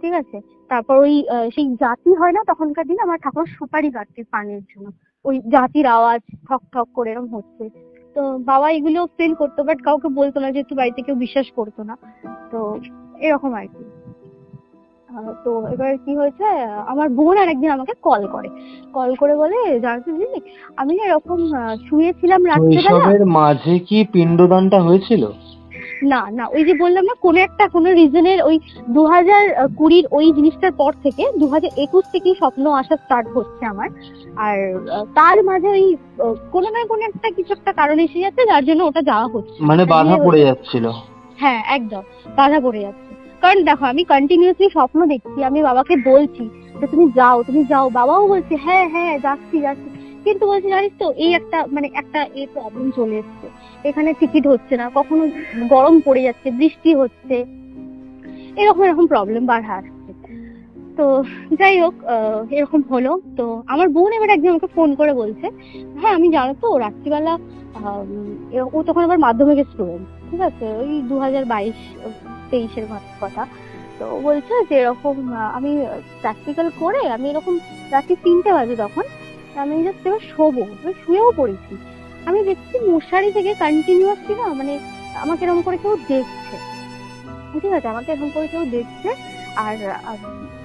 ঠিক আছে। তারপর ওই সেই জাতি হয় না তখনকার দিনে, আমার ঠাকুর সুপারি কাটছে পানের জন্য, ওই জাতির আওয়াজ ঠক ঠক করে এরকম হচ্ছে। তো বাবা এগুলো ফিল করতো, বাট কাউকে বলতো না, যেহেতু বাড়িতে কেউ বিশ্বাস করতো না। তো এরকম আর কি। তো এবার কি হয়েছে, আমার বোন আর একদিন আমাকে কল করে বলে, জানতো দিদি আমি না এরকম শুয়েছিলাম রাত্রেবেলা। শৈশবের মাঝে কি পিণ্ডদানটা হয়েছিল? না না, ওই যে বললাম না, কোনো রিজনের ওই 2020 ওই জিনিসটার পর থেকে 2021 থেকেই স্বপ্ন আসা স্টার্ট হচ্ছে আমার। আর তার মাঝে ওই কোনো না কোনো একটা কিছু একটা কারণ এসে যাচ্ছে, যার জন্য ওটা যাওয়া হচ্ছে, মানে বাধা পড়ে যাচ্ছিল। হ্যাঁ একদম বাধা পড়ে যাচ্ছে। কারণ দেখো, আমি কন্টিনিউয়াসলি স্বপ্ন দেখছি, আমি বাবাকে বলছি যে তুমি যাও, বাবাও বলছে হ্যাঁ হ্যাঁ যাচ্ছি, কিন্তু বলছে জানিস তো এই একটা এই প্রবলেম চলে এসছে, এখানে টিকিট হচ্ছে না, কখনো গরম পড়ে যাচ্ছে, বৃষ্টি হচ্ছে, এরকম প্রবলেম বাধা আসছে। তো যাই হোক, এরকম হলো। তো আমার বোন এবার একদিন আমাকে ফোন করে বলছে, হ্যাঁ আমি জানো তো রাত্রিবেলা, ও তখন আবার মাধ্যমিকের স্টুডেন্ট, ঠিক আছে, ওই 2022-23-এর কথা। তো বলছে যে এরকম আমি প্র্যাকটিক্যাল করে আমি এরকম রাত্রি 3টে বাজে, তখন আমি জাস্ট এবার শুয়েও পড়েছি, আমি দেখছি মশারি থেকে কন্টিনিউয়াসলি না আমাকে এরকম করে কেউ দেখছে, ঠিক আছে, আমাকে এরকম করে কেউ দেখছে, আর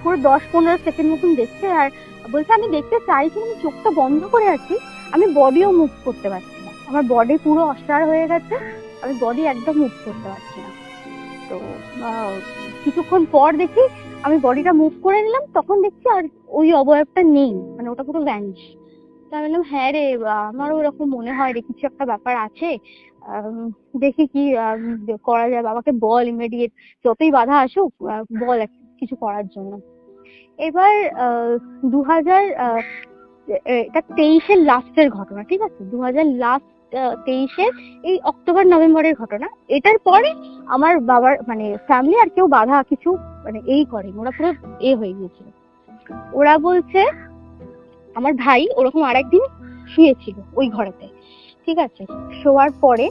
পুরো 10-15 সেকেন্ড মতন দেখছে, আর বলছে আমি দেখতে চাইছি, আমি চোখটা বন্ধ করে আছি, আমি বডিও মুভ করতে পারছি না, আমার বডি পুরো অসাড় হয়ে গেছে, আমি বডি একদম মুভ করতে পারছি না। তো কিছুক্ষণ পর দেখি আমি বডিটা মুভ করে নিলাম, তখন দেখছি আর ওই অবয়বটা নেই, ওটা পুরো ভ্যানিশ। তা আমি বললাম হ্যাঁ রে, আমারও এরকম মনে হয় রে, কিছু একটা ব্যাপার আছে, দেখি কি করা যায়, বাবাকে বল ইমিডিয়েট, যতই বাধা আসুক বল কিছু করার জন্য। এবার 2023-এর লাস্টের ঘটনা, ঠিক আছে, 2023-এর এই অক্টোবর-নভেম্বরের ঘটনা। এটার পরে আমার বাবার ফ্যামিলি আর কেউ বাধা কিছু এই করে, ওরা পুরো হয়ে গিয়েছিল। ওরা বলছে আমার ভাই ওরকম আরেকদিন শুয়েছিল ওই ঘরেতে, ঠিক আছে, শোয়ার পরে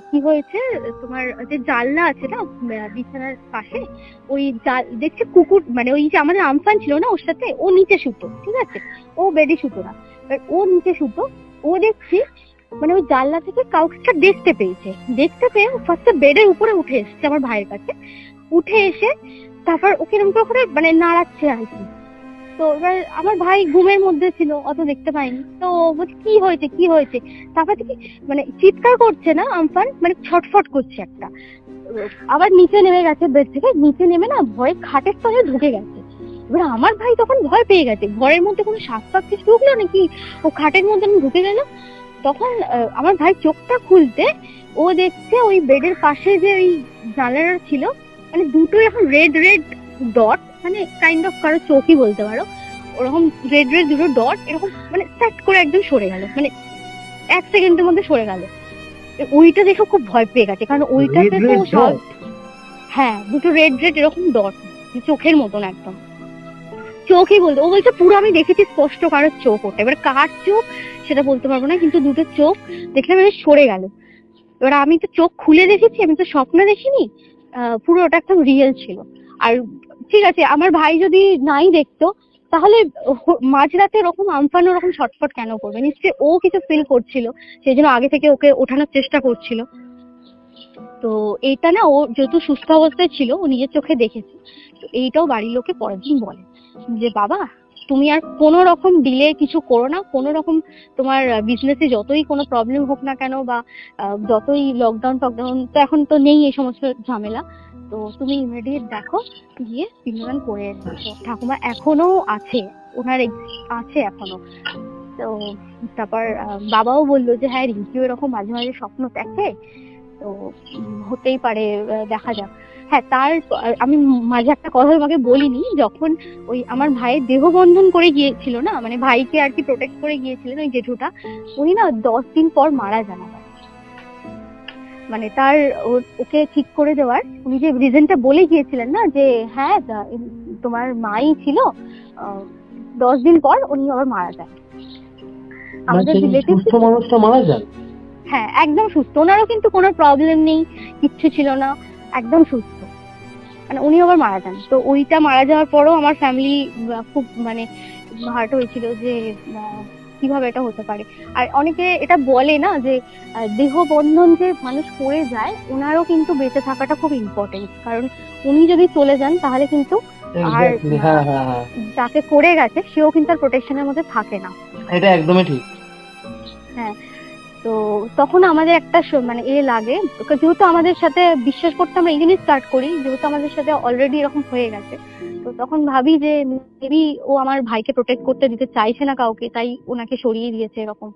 কি হয়েছে, তোমার যে জানলা আছে না বিছানার পাশে, ওই দেখছে কুকুর, ওই যে আমাদের আমফান ছিল না ওর সাথে, ও নিচে শুতো, ঠিক আছে, ও বেডে শুতো না, ও নিচে শুতো, ও দেখছি ওই জানলা থেকে কাউকে দেখতে পেয়ে ফার্স্টে বেডের উপরে উঠে এসেছে আমার ভাইয়ের কাছে, উঠে এসে তারপর ওকে এরকম করে নাড়াচ্ছে আর কি। তো এবার আমার ভাই ঘুমের মধ্যে ছিল, অত দেখতে পাইনি, তো বলছে কি হয়েছে, তারপর থেকে চিৎকার করছে না আমফান, ছটফট করছে একটা, আবার নিচে নেমে গেছে, বেড থেকে নিচে নেমে না ভয়ে খাটের তলে ঢুকে গেছে। এবার আমার ভাই তখন ভয় পেয়ে গেছে, ঘরের মধ্যে কোনো শ্বাস কিছু ঢুকলো নাকি, ও খাটের মধ্যে ঢুকে গেল। তখন আমার ভাই চোখটা খুলতে ও দেখছে ওই বেডের পাশে যে ওই জানালা ছিল, দুটোই এখন রেড ডট, কাইন্ড অফ কারো চোখই বলতে পারো, ওরকম রেড দুটো ডট এরকম সেট করে একদম সরে গেল, 1 সেকেন্ডের মধ্যে সরে গেল। ওইটা দেখে খুব ভয় পেয়ে গেছে, কারণ ওইটাতে তো হ্যাঁ দুটো রেড এরকম ডট, চোখের মতন একদম, চোখই বলতে, ও বলছে পুরো আমি দেখেছি স্পষ্ট কারোর চোখ ওটা, এবার কার চোখ সেটা বলতে পারবো না, কিন্তু দুটো চোখ দেখলাম সরে গেল। এবার আমি তো চোখ খুলে দেখেছি, আমি তো স্বপ্ন দেখিনি, পুরো ওটা একদম রিয়েল ছিল। আর ঠিক আছে, আমার ভাই যদি নাই দেখতো তাহলে মাঝরাতে এরকম আমফান ওরকম ছটফট কেন করবে, নিশ্চয়ই ও কিছু ফিল করছিল, সেই জন্য আগে থেকে ওকে ওঠানোর চেষ্টা করছিল। তো এইটা না, ও যেহেতু সুস্থ অবস্থায় ছিল, ও নিজের চোখে দেখেছে। তো এইটাও বাড়ির লোকে পরের দিন বলে যে বাবা, তুমি আর কোনো রকম ডিলে কিছু করো না, কোনো রকম তোমার বিজনেসে যতই কোনো প্রবলেম হোক না কেন, বা যতই লকডাউন টকডাউন তো এখন তো নেই এই সমস্ত ঝামেলা, তো তুমি ইমিডিয়েট দেখো, গিয়ে পিণ্ডদান করে এসো। তো ঠাকুমা এখনো আছে, ওনার আছে এখনো। তো তারপর বাবাও বললো যে হ্যাঁ, রিঙ্কিও এরকম মাঝে মাঝে স্বপ্ন দেখে, তো হতেই পারে, দেখা যাক। হ্যাঁ, আমি মাঝে একটা কথা তোমাকে বলিনি, যখন ওই আমার ভাইয়ের দেহ বন্ধন করে গিয়েছিল না, মানে ভাইকে আর কি প্রোটেক্ট করে গিয়েছিলেন ওই জেঠুটা, উনি না 10 দিন পর মারা যান আবার। মানে তার ওকে ঠিক করে দেওয়ার উনি যে রিজনটা বলে গিয়েছিলেন না, যে হ্যাঁ তোমার মাই ছিল, 10 দিন পর উনি আবার মারা যান। আমাদের রিলেটিভ সুস্থ মানুষটা মারা যান? হ্যাঁ, একদম সুস্থ, ওনারও কিন্তু কোনো প্রবলেম নেই, কিচ্ছু ছিল না, একদম সুস্থ, মানে উনি আবার মারা যান। তো ওইটা মারা যাওয়ার পরও আমার ফ্যামিলি খুব মানে হার্ট হয়েছিল যে কিভাবে এটা হতে পারে। আর অনেকে এটা বলে না যে দেহ বন্ধন যে মানুষ করে যায়, ওনারও কিন্তু বেঁচে থাকাটা খুব ইম্পর্টেন্ট, কারণ উনি যদি চলে যান তাহলে কিন্তু আর যাকে করে গেছে সেও কিন্তু আর প্রোটেকশনের মধ্যে থাকে না। এটা একদমই ঠিক। হ্যাঁ, তো তখন আমাদের একটা মানে লাগে, যেহেতু আমাদের সাথে বিশ্বাস করতে আমরা এই জিনিস স্টার্ট করি, যেহেতু আমাদের সাথে অলরেডি এরকম হয়ে গেছে, তো তখন ভাবি যে মেবি ও আমার ভাইকে প্রোটেক্ট করতে দিতে চাইছে না কাউকে, তাই ওনাকে সরিয়ে দিয়েছে, এরকম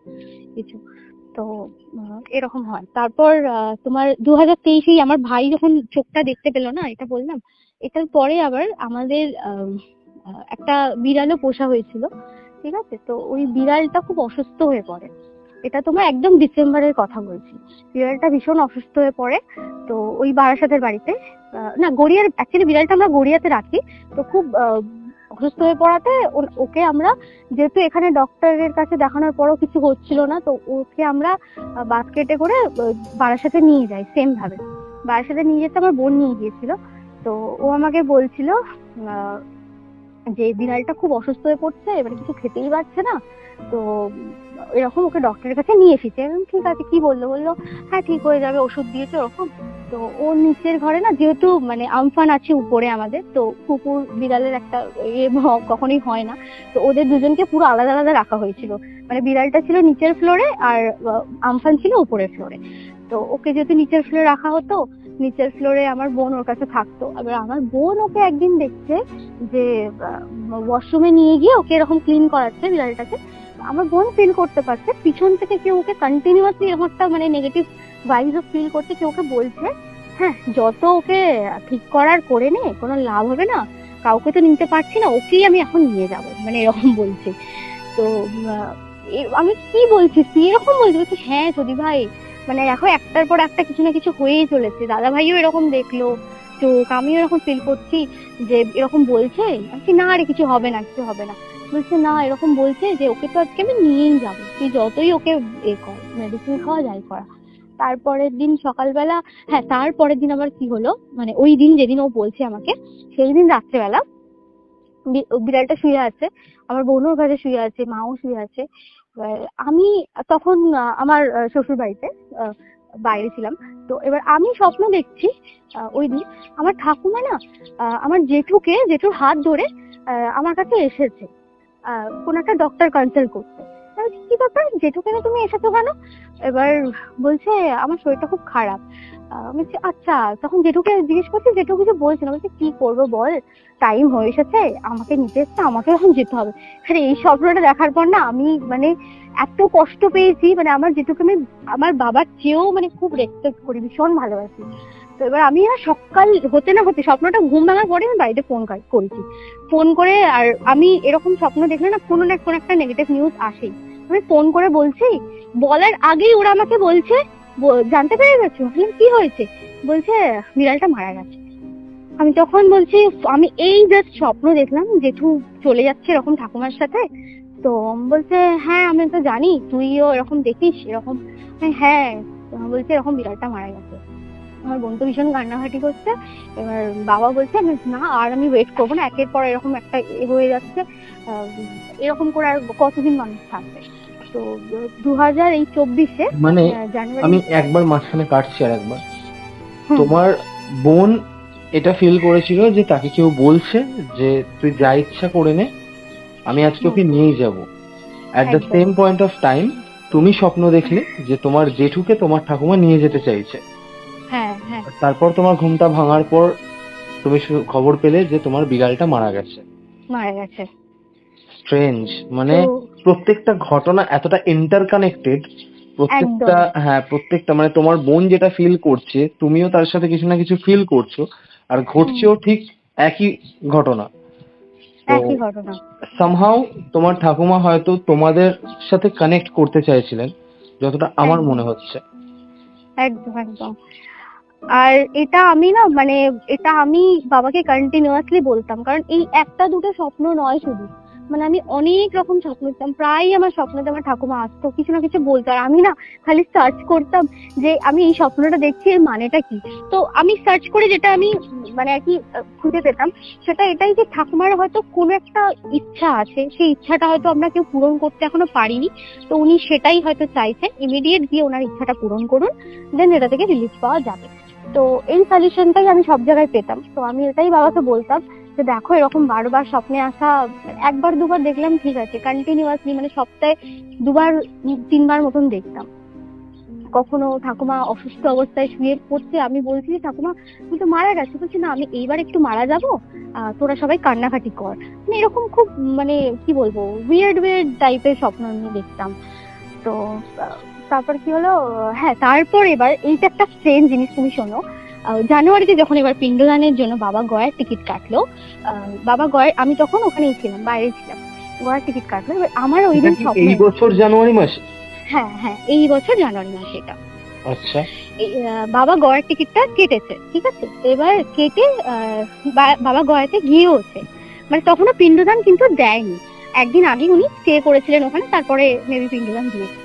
কিছু। তো এরকম হয়। তারপর তোমার 2023-এই আমার ভাই যখন চোখটা দেখতে পেলো না, এটা বললাম, এটার পরে আবার আমাদের একটা বিড়ালও পোষা হয়েছিল, ঠিক আছে? তো ওই বিড়ালটা খুব অসুস্থ হয়ে পড়ে, এটা তোমার একদম ডিসেম্বরের কথা বলছি। বিড়ালটা ভীষণ অসুস্থ হয়ে পড়ে, তো ওই বারাসাতের বাড়িতে, না গড়িয়ার, অ্যাকচুয়ালি বিড়ালটা আমরা গড়িয়াতে রাখি। তো খুব অসুস্থ হয়ে পড়াতে ওকে আমরা, যেহেতু এখানে ডক্টরের কাছে দেখানোর পরও কিছু হচ্ছিল না, তো ওকে আমরা বাস্কেটে করে বারাসাতে নিয়ে যাই। সেম ভাবে বারাসাতে নিয়ে যেতে আমার বোন নিয়ে গিয়েছিল। তো ও আমাকে বলছিল যে বিড়ালটা খুব অসুস্থ হয়ে পড়ছে, এবারে কিছু খেতেই পারছে না, তো এরকম ওকে ডক্টরের কাছে নিয়ে এসেছে। ঠিক আছে, কি বললো, হ্যাঁ ঠিক হয়ে যাবে, ওষুধ দিয়েছে ওরকম। তো ও নিচের ঘরে না, যেহেতু মানে আমফান আছে উপরে আমাদের, তো কুকুর বিড়ালের একটা কখনোই হয় না, তো ওদের দুজনকে পুরো আলাদা আলাদা রাখা হয়েছিল। মানে বিড়ালটা ছিল নিচের ফ্লোরে আর আমফান ছিল উপরের ফ্লোরে। তো ওকে যেহেতু নিচের ফ্লোরে রাখা হতো, নিচের ফ্লোরে আমার বোন ওর কাছে থাকতো। এবার আমার বোন ওকে একদিন দেখছে যে ওয়াশরুমে নিয়ে গিয়ে ওকে এরকম ক্লিন করাচ্ছে বিড়ালটাকে। আমার বোন ফিল করতে পারছে পিছন থেকে কেউ ওকে কন্টিনিউয়াসলি এরকম একটা মানে নেগেটিভ ভাইবস ফিল করছে, কেউ ওকে বলছে হ্যাঁ যত ওকে ঠিক করার করে নে, কোনো লাভ হবে না, কাউকে তো নিতে পারছি না, ওকেই আমি এখন নিয়ে যাব, মানে এরকম বলছে। তো আমি কি বলছি, তুই এরকম বলছি? হ্যাঁ যদি ভাই, মানে দেখো একটার পর একটা কিছু না কিছু হয়েই চলেছে, দাদা ভাইও এরকম দেখলো চোখ, আমিও এরকম ফিল করছি যে এরকম বলছে। না আরে কিছু হবে না, কিছু হবে না। বলছে না, এরকম বলছে যে ওকে তো আজকে আমি নিয়েই যাবো, তুই যতই ওকে কর, মেডিসিন খাওয়া যাই করা। তারপরের দিন সকালবেলা, হ্যাঁ তারপরের দিন আবার কি হলো, মানে ওই দিন যেদিন ও বলছে আমাকে, সেই দিন রাত্রেবেলা বিড়ালটা শুয়ে আছে, আমার বোনও ঘরে শুয়ে আছে, মাও শুয়ে আছে। আমি তখন আমার শ্বশুর বাড়িতে বাইরে ছিলাম। তো এবার আমি স্বপ্ন দেখছি ওই দিন আমার ঠাকুমা না আমার জেঠুর হাত ধরে আমার কাছে এসেছে কোন একটা ডক্টর কনসাল্ট করতে। কি ব্যাপার, জেঠুকে তুমি এসেছো কেন? এবার বলছে আমার শরীরটা খুব খারাপ। বলছি আচ্ছা, তখন জেঠুকে জিজ্ঞেস করছি, জেঠু কিছু বলছে না, বলছে কি করবো বল, টাইম হয়ে এসেছে, আমাকে নিতে এসছে, আমাকে এখন যেতে হবে। আরে এই স্বপ্নটা দেখার পর না আমি মানে এত কষ্ট পেয়েছি, মানে আমার জেঠুকে আমি আমার বাবার চেয়েও মানে খুব রেসপেক্ট করি, ভীষণ ভালোবাসি। তো এবার আমি না সকাল হতে না হতে, স্বপ্নটা ঘুম ভাঙার পরে আমি বাড়িতে করেছি, ফোন করে। আর আমি এরকম স্বপ্ন দেখলে না কোনো না কোনো একটা নেগেটিভ নিউজ আসেই, আমি ফোন করে বলছি, বলার আগেই ওরা আমাকে বলছে জানতে পেরে গেছো? কি হয়েছে? বলছে বিড়ালটা মারা গেছে। আমি তখন বলছি আমি এই জাস্ট স্বপ্ন দেখলাম জেঠু চলে যাচ্ছে এরকম ঠাকুমার সাথে। তো বলছে হ্যাঁ আমি তো জানি, তুইও এরকম দেখিস এরকম। হ্যাঁ, বলছে এরকম বিড়ালটা মারা গেছে। আমার বোন তো ভীষণ কান্নাকাটি করছে। এবার বাবা বলছে না আর আমি ওয়েট করবো না, একের পর এরকম একটা হয়ে যাচ্ছে, এরকম করে আর কতদিন মানুষ থাকবে। তো 2024-এ মানে জানুয়ারি, আমি একবার মাঝখানে কাটছি আর একবার, হুম। তোমার বোন এটা ফিল করেছিল যে তাকে কেউ বলছে যে তুই যা ইচ্ছা করে নে, আমি আজকে ওকে নিয়েই যাব। অ্যাট দ্য একদম। সেম পয়েন্ট অফ টাইম তুমি স্বপ্ন দেখলে যে তোমার জেঠুকে তোমার ঠাকুমা নিয়ে যেতে চাইছে। হ্যাঁ, হ্যাঁ, আর তারপর তোমার ঘুমটা ভাঙার পর তুমি খবর পেলে যে তোমার বিড়ালটা মারা গেছে। মারা গেছে। স্ট্রেঞ্জ, মানে তো প্রত্যেকটা ঘটনা এতটা ইন্টারকানেক্টেড। একদম। প্রত্যেকটা, হ্যাঁ প্রত্যেকটা, মানে তোমার বোন যেটা ফিল করছে তুমিও তার সাথে কিছু না কিছু ফিল করছো, আর হুম। ঘটছেও ঠিক একই ঘটনা। তো একই ঘটনা। সামহাউ তোমার ঠাকুমা হয়তো তোমাদের সাথে কানেক্ট করতে চাইছিলেন, যতটা আমার একদম, মনে হচ্ছে। একদম, একদম। আর এটা আমি না মানে এটা আমি বাবাকে কন্টিনিউয়াসলি বলতাম, কারণ এই একটা দুটো স্বপ্ন নয় শুধু, মানে আমি অনেক রকম স্বপ্ন দেখতাম। প্রায় আমার স্বপ্নতে আমার ঠাকুমা আসতো, কিছু না কিছু বলতো, আর আমি না খালি সার্চ করতাম যে আমি এই স্বপ্নটা দেখছি এর মানেটা কি। তো আমি সার্চ করে যেটা আমি মানে আর কি খুঁজে পেতাম, সেটা এটাই যে ঠাকুমার হয়তো কোনো একটা ইচ্ছা আছে, সেই ইচ্ছাটা হয়তো আমরা কেউ পূরণ করতে এখনো পারিনি। তো উনি সেটাই হয়তো চাইছেন, ইমিডিয়েট গিয়ে ওনার ইচ্ছাটা পূরণ করুন, দেন এটা থেকে রিলিফ পাওয়া যাবে। তো এই সলিউশনটাই আমি সব জায়গায় পেতাম। তো আমি এটাই বাবাকে বলতাম যে দেখো এরকম বারবার স্বপ্নে আসা, একবার দুবার দেখলাম ঠিক আছে, কন্টিনিউয়াসলি মানে সপ্তাহে দুবার তিনবার মতন দেখতাম। কখনো ঠাকুমা অসুস্থ অবস্থায় শুয়ে পড়ছে, আমি বলছি যে ঠাকুমা তুমি তো মারা গেছো, বলছি না আমি এইবার একটু মারা যাবো, তোরা সবাই কান্নাকাটি কর। মানে এরকম খুব মানে কি বলবো উইয়ার্ড উইয়ার্ড টাইপের স্বপ্ন আমি দেখতাম। তো আহ, তারপর কি হলো, হ্যাঁ তারপর এবার এইটা একটা স্ট্রেঞ্জ জিনিস, তুমি শোনো। জানুয়ারিতে যখন এবার পিণ্ডদানের জন্য বাবা গয়ার টিকিট কাটলো, বাবা গয়ার, আমি তখন ওখানেই ছিলাম, বাইরে ছিলাম, গয়ার টিকিট কাটলো। এবার আমার ওই এটা দিন কি স্বপ্ন, এই বছর জানুয়ারি মাসে? হ্যাঁ হ্যাঁ এই বছর জানুয়ারি মাসে এটা। আচ্ছা। বাবা গয়ার টিকিটটা কেটেছে, ঠিক আছে, এবার কেটে বাবা গয়াতে গিয়েওছে, মানে তখনও পিণ্ডদান কিন্তু দেয়নি, একদিন আগে উনি স্টে করেছিলেন ওখানে, তারপরে মেবি পিণ্ডদান দিয়েছে।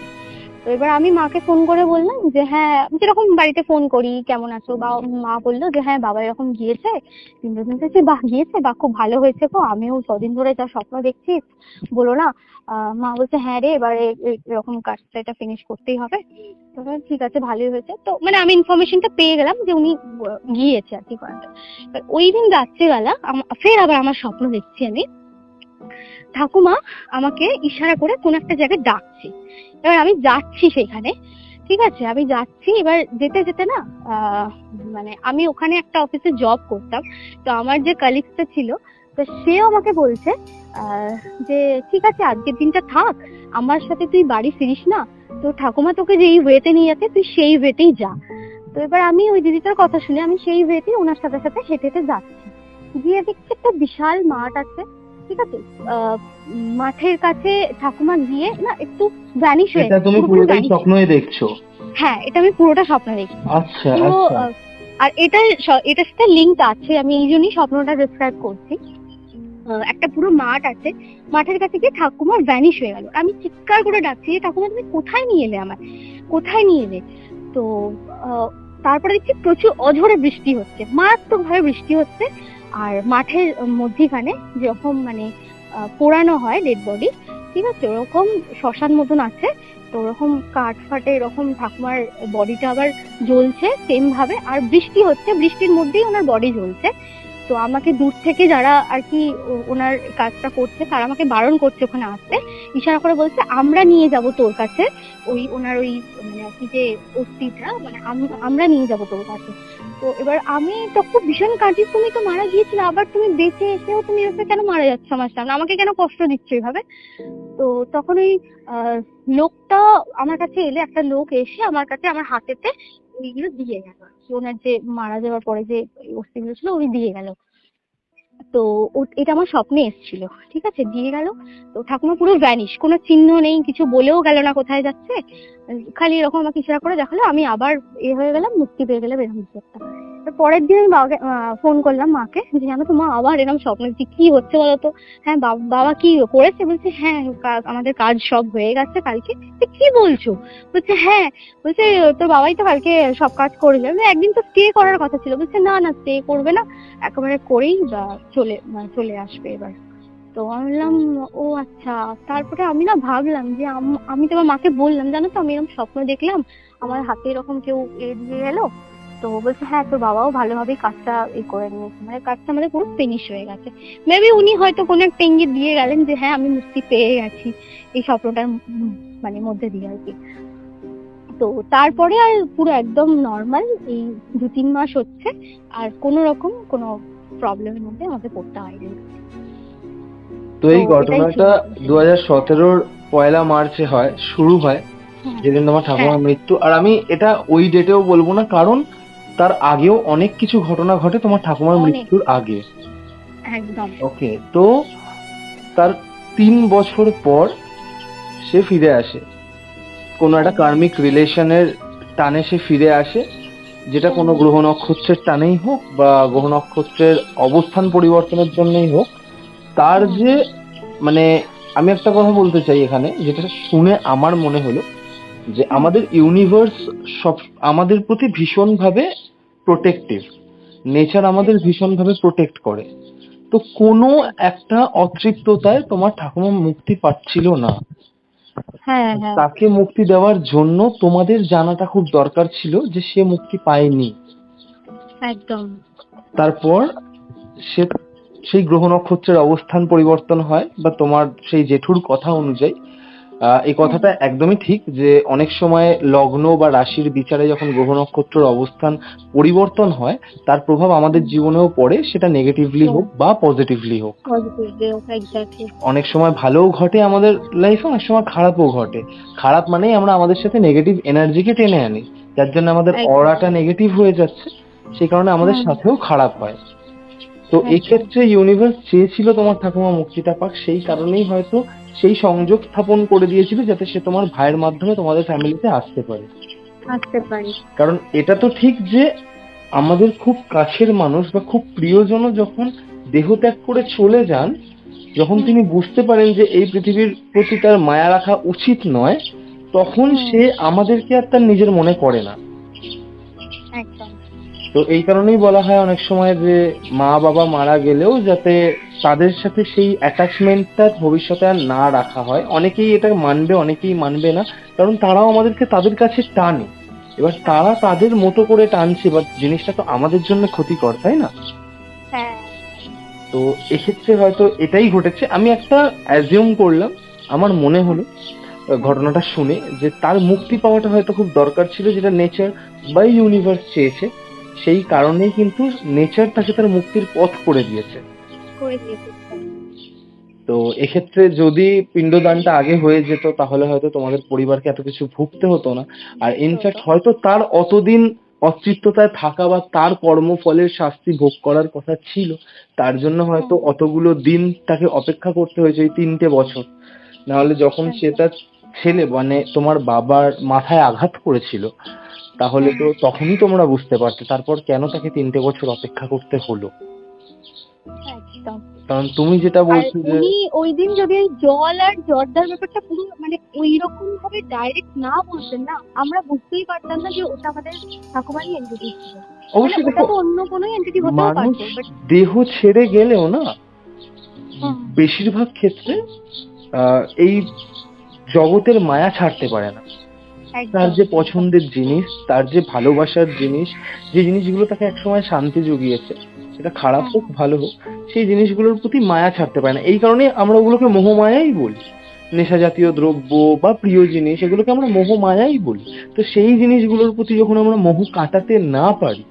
তো এবার আমি মাকে ফোন করে বললাম যে হ্যাঁ, যেরকম বাড়িতে ফোন করি কেমন আছো, বা মা বললো যে হ্যাঁ বাবা এরকম গিয়েছে পিণ্ডদান দিয়েছে, বা গিয়েছে বা খুব ভালো হয়েছে গো, আমিও কদিন ধরে যা স্বপ্ন দেখছি বলো না। মা বলছে হ্যাঁ রে, এবারে এরকম কাজটা এটা ফিনিশ করতেই হবে। তো আমি বললাম, ঠিক আছে ভালোই হয়েছে। তো মানে আমি ইনফরমেশনটা পেয়ে গেলাম যে উনি গিয়েছে আর কি করাতে। এবার ওই দিন রাত্রিবেলা ফের আবার আমার স্বপ্ন দেখছি আমি, ঠাকুমা আমাকে ইশারা করে কোন একটা জায়গায় ডাকছে। এবার আমি যাচ্ছি সেখানে, ঠিক আছে আমি যাচ্ছি, এবার যেতে যেতে না মানে আমি ওখানে একটা অফিসে জব করতাম, তো আমার যে কালিগটা ছিল, তো সেও আমাকে বলছে যে ঠিক আছে আজকের দিনটা থাক, আমার সাথে তুই বাড়ি ফিরিস না, তো ঠাকুমা তোকে যেই ওয়েতে নিয়ে যাচ্ছে তুই সেই ওয়েতেই যা। তো এবার আমি ওই দিদিটার কথা শুনে আমি সেই ওয়েতে ওনার সাথে সাথে হেঁটে হেঁটে যাচ্ছি, গিয়ে দেখছি একটা বিশাল মাঠ আছে, ঠিক আছে। আহ মাঠের কাছে ঠাকুমা গিয়ে না একটু ভ্যানিশ হয়ে এটা গেছে, তুমি পুরোপুরি পুরোটাই ভ্যানিশ। স্বপ্নই দেখছো? হ্যাঁ এটা আমি পুরোটা স্বপ্ন দেখছি, আচ্ছা পুরো আচ্ছা। আর এটার সাথে লিঙ্ক আছে, আমি এই জন্যই স্বপ্নটা ডিসক্রাইব করছি। একটা পুরো মাঠ আছে, মাঠের কাছে গিয়ে ঠাকুমা ভ্যানিশ হয়ে গেল, আমি চিৎকার করে ডাকছি যে ঠাকুমা তুমি কোথায় নিয়ে এলে আমায়, কোথায় নিয়ে এলে। তো আহ, তারপরে দেখছি প্রচুর অঝোরে বৃষ্টি হচ্ছে, মারাত্মক ভাবে বৃষ্টি হচ্ছে, আর মাঠের মধ্যিখানে যেরকম মানে পোড়ানো হয় ডেড বডি, ঠিক আছে ওরকম শ্মশান মতন আছে, তো ওরকম কাঠ ফাটে এরকম ঠাকুমার বডিটা আবার জ্বলছে সেম ভাবে, আর বৃষ্টি হচ্ছে, বৃষ্টির মধ্যেই ওনার বডি জ্বলছে। তো আমাকে দূর থেকে যারা আর কি ওনার কাজটা করছে তারা আমাকে বারণ করছে ওখানে আসতে, ইশারা করে বলছে আমরা নিয়ে যাব তোর কাছে ওই ওনার ওই মানে আর কি যে অস্থিটা, মানে আমরা নিয়ে যাব তোর কাছে। তো এবার আমি তো খুব ভীষণ কাঁদছি, তুমি তো মারা গিয়েছিলে, আবার তুমি বেঁচে এসেও তুমি এভাবে কেন মারা যাচ্ছ আমার সামনে, আমাকে কেন কষ্ট দিচ্ছ এইভাবে। তো তখন ওই আহ লোকটা আমার কাছে এলে, একটা লোক এসে আমার কাছে আমার হাতেতে ওইগুলো দিয়ে গেল, ওনার যে মারা যাওয়ার পরে যে অস্থিগুলো ছিল উনি দিয়ে গেল। তো এটা আমার স্বপ্নে এসেছিল, ঠিক আছে দিয়ে গেল। তো ঠাকুমা পুরো ভ্যানিশ, কোনো চিহ্ন নেই, কিছু বলেও গেল না কোথায় যাচ্ছে, খালি এরকম আমাকে ইশারা করে দেখালো, আমি আবার হয়ে গেলাম, মুক্তি পেয়ে গেলাম এরকম কিছু একটা। পরের দিন আমি বাবাকে ফোন করলাম মাকে, যে জানো তো মা আবার এরকম স্বপ্ন দেখছি, কি হচ্ছে বলতো। হ্যাঁ বাবা কি করেছে, বলছে হ্যাঁ আমাদের কাজ সব হয়ে গেছে কালকে। কি বলছো, বলছে হ্যাঁ, বলছে তোর বাবাই তো কালকে সব কাজ করে যাবে, একদিন তো স্টে করার কথা ছিল, বলছে না না স্টে করবে না, একেবারে করেই বা চলে আসবে এবার। তো আমি বললাম ও আচ্ছা। তারপরে আমি না ভাবলাম যে আমি তো আমার মাকে বললাম জানো তো আমি এরকম স্বপ্ন দেখলাম, আমার হাতে এরকম কেউ দিয়ে গেল, তো বলছে হ্যাঁ তোর বাবাও ভালোভাবেই কাজটা করে নিয়েছে, মানে কাজটা আমাদের পুরো ফিনিশ হয়ে গেছে। মেবি উনি হয়তো কোনো একটা ইঙ্গিত দিয়ে গেলেন যে হ্যাঁ আমি মুক্তি পেয়ে গেছি এই স্বপ্নটার মানে মধ্যে দিয়ে আর কি। তো তারপরে আর পুরো একদম নর্মাল, এই 2-3 মাস হচ্ছে, আর কোনো রকম কোনো প্রবলেমের মধ্যে আমাকে পড়তে হয়নি। তো এই তো এটাই ঘটনাটা ছিল। 2017-র 1 মার্চে শুরু হয়, হ্যাঁ, যেদিন তোমার ঠাকুমার হ্যাঁ, মৃত্যু। আর আমি এটা ওই ডেটেও বলবো না, কারণ তার আগেও অনেক কিছু ঘটনা ঘটে তোমার ঠাকুমার অনেক, মৃত্যুর আগে। একদম। ওকে, তো তার 3 বছর পর সে ফিরে আসে, কোনো একটা কার্মিক রিলেশনের টানে সে ফিরে আসে, যেটা কোনো গ্রহ নক্ষত্রের টানেই হোক বা গ্রহ নক্ষত্রের অবস্থান পরিবর্তনের জন্যই হোক। তার যে মানে আমি একটা কথা বলতে চাই এখানে, যেটা শুনে আমার মনে হলো যে আমাদের ইউনিভার্স সব আমাদের প্রতি ভীষণভাবে প্রোটেক্টিভ, নেচার আমাদের ভীষণভাবে প্রোটেক্ট করে। তো কোনো একটা অতৃপ্ততায় তোমার ঠাকুমা মুক্তি পাচ্ছিল না, হ্যাঁ, হ্যাঁ, তাকে মুক্তি দেওয়ার জন্য তোমাদের জানাটা খুব দরকার ছিল যে সে মুক্তি পায়নি। একদম। তারপর সে সেই গ্রহ নক্ষত্রের অবস্থান পরিবর্তন হয়, বা তোমার সেই জেঠুর কথা অনুযায়ী এই কথাটা একদমই ঠিক যে অনেক সময় লগ্ন বা রাশির বিচারে যখন গ্রহ নক্ষত্রের অবস্থান পরিবর্তন হয়, তার প্রভাব আমাদের জীবনেও পড়ে, সেটা নেগেটিভলি হোক বা পজিটিভলি হোক। এক্স্যাক্টলি। অনেক সময় ভালোও ঘটে আমাদের লাইফে, অনেক সময় খারাপও ঘটে। খারাপ মানেই আমরা আমাদের সাথে নেগেটিভ এনার্জিকে টেনে আনি, যার জন্য আমাদের অরাটা নেগেটিভ হয়ে যাচ্ছে, সেই কারণে আমাদের সাথেও খারাপ হয়। তো এক্ষেত্রে ইউনিভার্স চেয়েছিল তোমার ঠাকুমা মুক্তিটা পাক, সেই কারণেই হয়তো সেই সংযোগ স্থাপন করে দিয়েছিল যাতে সে তোমার ভাইয়ের মাধ্যমে তোমাদের ফ্যামিলিতে আসতে পারে। আসতে পারি। কারণ এটা তো ঠিক যে আমাদের খুব কাছের মানুষ বা খুব প্রিয়জনও যখন দেহত্যাগ করে চলে যান, যখন তিনি বুঝতে পারেন যে এই পৃথিবীর প্রতি তার মায়া রাখা উচিত নয়, তখন সে আমাদেরকে আর তার নিজের মনে করে না। একদম। তো এই কারণেই বলা হয় অনেক সময় যে মা বাবা মারা গেলেও যাতে তাদের সাথে সেই অ্যাটাচমেন্টটা ভবিষ্যতে আর না রাখা হয়। অনেকেই এটা মানবে, অনেকেই মানবে না, কারণ তারাও আমাদেরকে তাদের কাছে টানে। এবার তারা তাদের মতো করে টানছে, এবার জিনিসটা তো আমাদের জন্য ক্ষতিকর, তাই না? হ্যাঁ, তো এক্ষেত্রে হয়তো এটাই ঘটেছে। আমি একটা অ্যাজিউম করলাম, আমার মনে হলো ঘটনাটা শুনে যে তার মুক্তি পাওয়াটা হয়তো খুব দরকার ছিল, যেটা নেচার বা ইউনিভার্স চেয়েছে। সেই কারণেই কিন্তু নেচার তাকে তার মুক্তির পথ করে দিয়েছে। করে দিয়েছি। তো এক্ষেত্রে যদি পিণ্ডদানটা আগে হয়ে যেত, তাহলে হয়তো তোমাদের পরিবারকে এত কিছু ভুগতে হতো না। আর ইনফ্যাক্ট হয়তো তার অতদিন অতৃপ্ততায় থাকা বা তার কর্মফলের শাস্তি ভোগ করার কথা ছিল, তার জন্য হয়তো অতগুলো দিন তাকে অপেক্ষা করতে হয়েছে, এই 3টে বছর। নাহলে যখন সে তার ছেলে মানে তোমার বাবার মাথায় আঘাত করেছিল, তাহলে তো তখনই তোমরা বুঝতে পারতে তারপর কেন তাকে 3টে বছর অপেক্ষা করতে হলো। একদম। কারণ তুমি যেটা আর বলছো যে উনি ওই দিন যদি ওই জল আর জর্দার ব্যাপারটা পুরো মানে ওই রকম ভাবে ডাইরেক্ট না বলতেন না, আমরা বুঝতেই পারতাম না যে ওটা আমাদের ঠাকুমারই এন্টিটি ছিল। মানে অবশ্যই ওটা দেখো, তো অন্য কোনো এন্টিটি হতেও মানুষ পারতো, বাট দেহ ছেড়ে গেলেও না বেশিরভাগ ক্ষেত্রে এই জগতের মায়া ছাড়তে পারে না। তার যে পছন্দের জিনিস, তার যে ভালোবাসার জিনিস, যে জিনিসগুলো তাকে একসময় শান্তি জুগিয়েছে, সেটা খারাপ হোক ভালো হোক, সেই জিনিসগুলোর প্রতি মায়া ছাড়তে পারে না। এই কারণে আমরা ওগুলোকে মোহমায়াই বলি। নেশা জাতীয় দ্রব্য বা প্রিয় জিনিস, এগুলোকে আমরা মোহমায়াই বলি। তো সেই জিনিসগুলোর প্রতি যখন আমরা মোহ কাটাতে না পারি,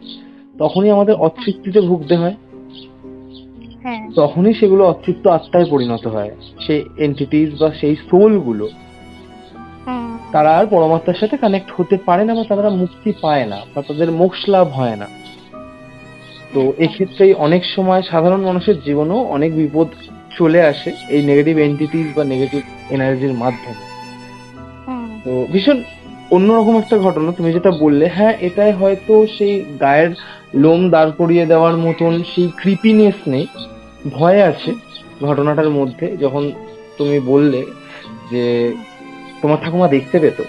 তখনই আমাদের অতৃপ্তিতে ভুগতে হয়। তখনই সেগুলো অতৃপ্ত আত্মায় পরিণত হয়। সেই এন্টিটিস বা সেই সোল গুলো তারা আর পরমাত্মার সাথে কানেক্ট হতে পারে না, বা তারা মুক্তি পায় না, বা তাদের মোক্ষ লাভ হয় না। তো এক্ষেত্রেই অনেক সময় সাধারণ মানুষের জীবনেও অনেক বিপদ চলে আসে এই নেগেটিভ এন্টিটিস বা নেগেটিভ এনার্জির মাধ্যমে। তো ভীষণ অন্যরকম একটা ঘটনা তুমি যেটা বললে, হ্যাঁ এটাই হয়তো সেই গায়ের লোম দাঁড় করিয়ে দেওয়ার মতন সেই ক্রিপিনেস নেই, ভয় আছে ঘটনাটার মধ্যে। যখন তুমি বললে যে তোমার ঠাকুমা দেখতে পেতো